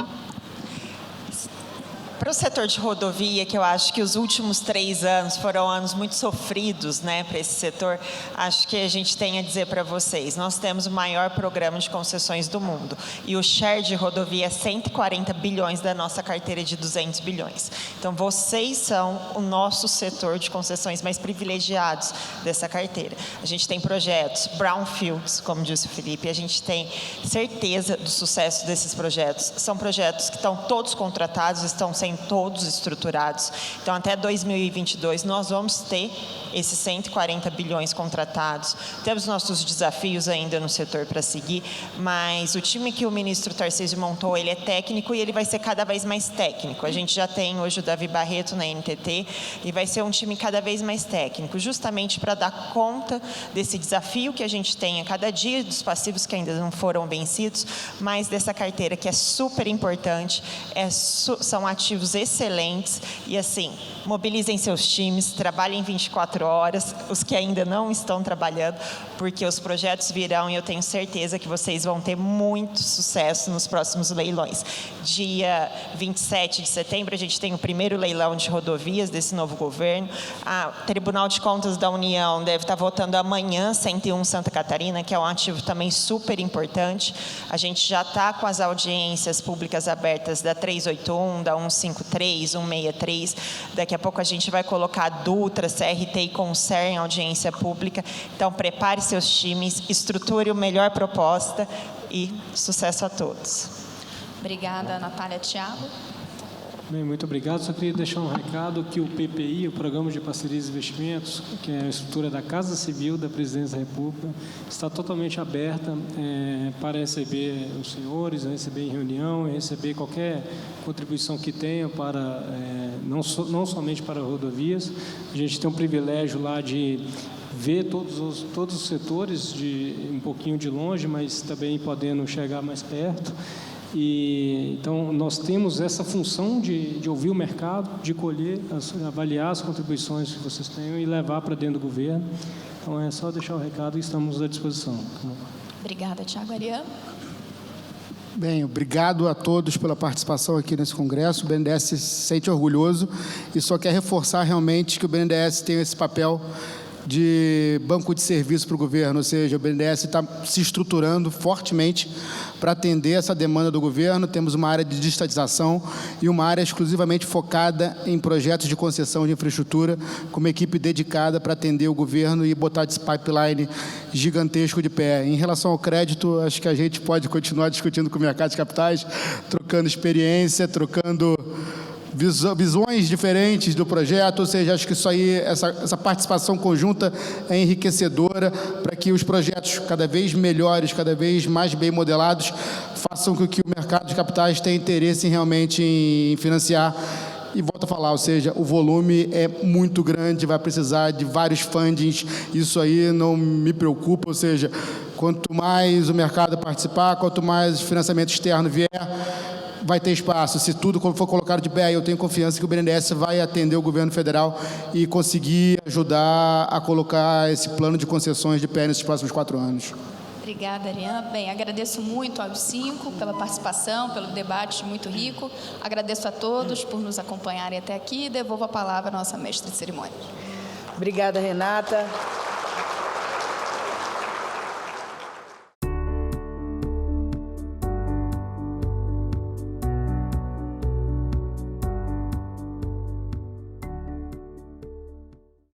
Para o setor de rodovia, que eu acho que os últimos 3 anos foram anos muito sofridos, né, para esse setor, acho que a gente tem a dizer para vocês, nós temos o maior programa de concessões do mundo, e o share de rodovia é 140 bilhões da nossa carteira de 200 bilhões. Então, vocês são o nosso setor de concessões mais privilegiados dessa carteira. A gente tem projetos brownfields, como disse o Felipe, e a gente tem certeza do sucesso desses projetos. São projetos que estão todos contratados, estão sendo todos estruturados. Então, até 2022, nós vamos ter esses 140 bilhões contratados. Temos nossos desafios ainda no setor para seguir, mas o time que o ministro Tarcísio montou, ele é técnico e ele vai ser cada vez mais técnico. A gente já tem hoje o Davi Barreto na NTT e vai ser um time cada vez mais técnico, justamente para dar conta desse desafio que a gente tem a cada dia, dos passivos que ainda não foram vencidos, mas dessa carteira que é super importante, são ativos excelentes e, assim, mobilizem seus times, trabalhem 24 horas, os que ainda não estão trabalhando, porque os projetos virão e eu tenho certeza que vocês vão ter muito sucesso nos próximos leilões. Dia 27 de setembro, a gente tem o primeiro leilão de rodovias desse novo governo. O Tribunal de Contas da União deve estar votando amanhã 101 Santa Catarina, que é um ativo também super importante. A gente já está com as audiências públicas abertas da 381, da 153, 163. Daqui a pouco a gente vai colocar a Dutra, CRT e Concer em audiência pública. Então, prepare seus times, estruture a melhor proposta e sucesso a todos. Obrigada, Natália. Tiago? Bem, muito obrigado. Só queria deixar um recado que o PPI, o Programa de Parcerias e Investimentos, que é a estrutura da Casa Civil da Presidência da República, está totalmente aberta para receber os senhores, receber em reunião, receber qualquer contribuição que tenha para, não somente para rodovias. A gente tem um privilégio lá de ver todos os setores um pouquinho de longe, mas também podendo chegar mais perto. E, então, nós temos essa função de ouvir o mercado, de colher, avaliar as contribuições que vocês tenham e levar para dentro do governo. Então, é só deixar o recado e estamos à disposição. Obrigada, Tiago. Ariane? Bem, obrigado a todos pela participação aqui nesse congresso. O BNDES se sente orgulhoso e só quer reforçar realmente que o BNDES tem esse papel de banco de serviço para o governo, ou seja, o BNDES está se estruturando fortemente para atender essa demanda do governo. Temos uma área de digitalização e uma área exclusivamente focada em projetos de concessão de infraestrutura, com uma equipe dedicada para atender o governo e botar esse pipeline gigantesco de pé. Em relação ao crédito, acho que a gente pode continuar discutindo com o mercado de capitais, trocando experiência, trocando visões diferentes do projeto, ou seja, acho que isso aí, essa participação conjunta é enriquecedora para que os projetos cada vez melhores, cada vez mais bem modelados, façam com que o mercado de capitais tenha interesse realmente em financiar. E volto a falar, ou seja, o volume é muito grande, vai precisar de vários fundings, isso aí não me preocupa, ou seja, quanto mais o mercado participar, quanto mais financiamento externo vier, vai ter espaço. Se tudo for colocado de pé, eu tenho confiança que o BNDES vai atender o governo federal e conseguir ajudar a colocar esse plano de concessões de pé nesses próximos 4 anos. Obrigada, Ariane. Bem, agradeço muito aos 5 pela participação, pelo debate muito rico. Agradeço a todos por nos acompanharem até aqui e devolvo a palavra à nossa mestre de cerimônia. Obrigada, Renata.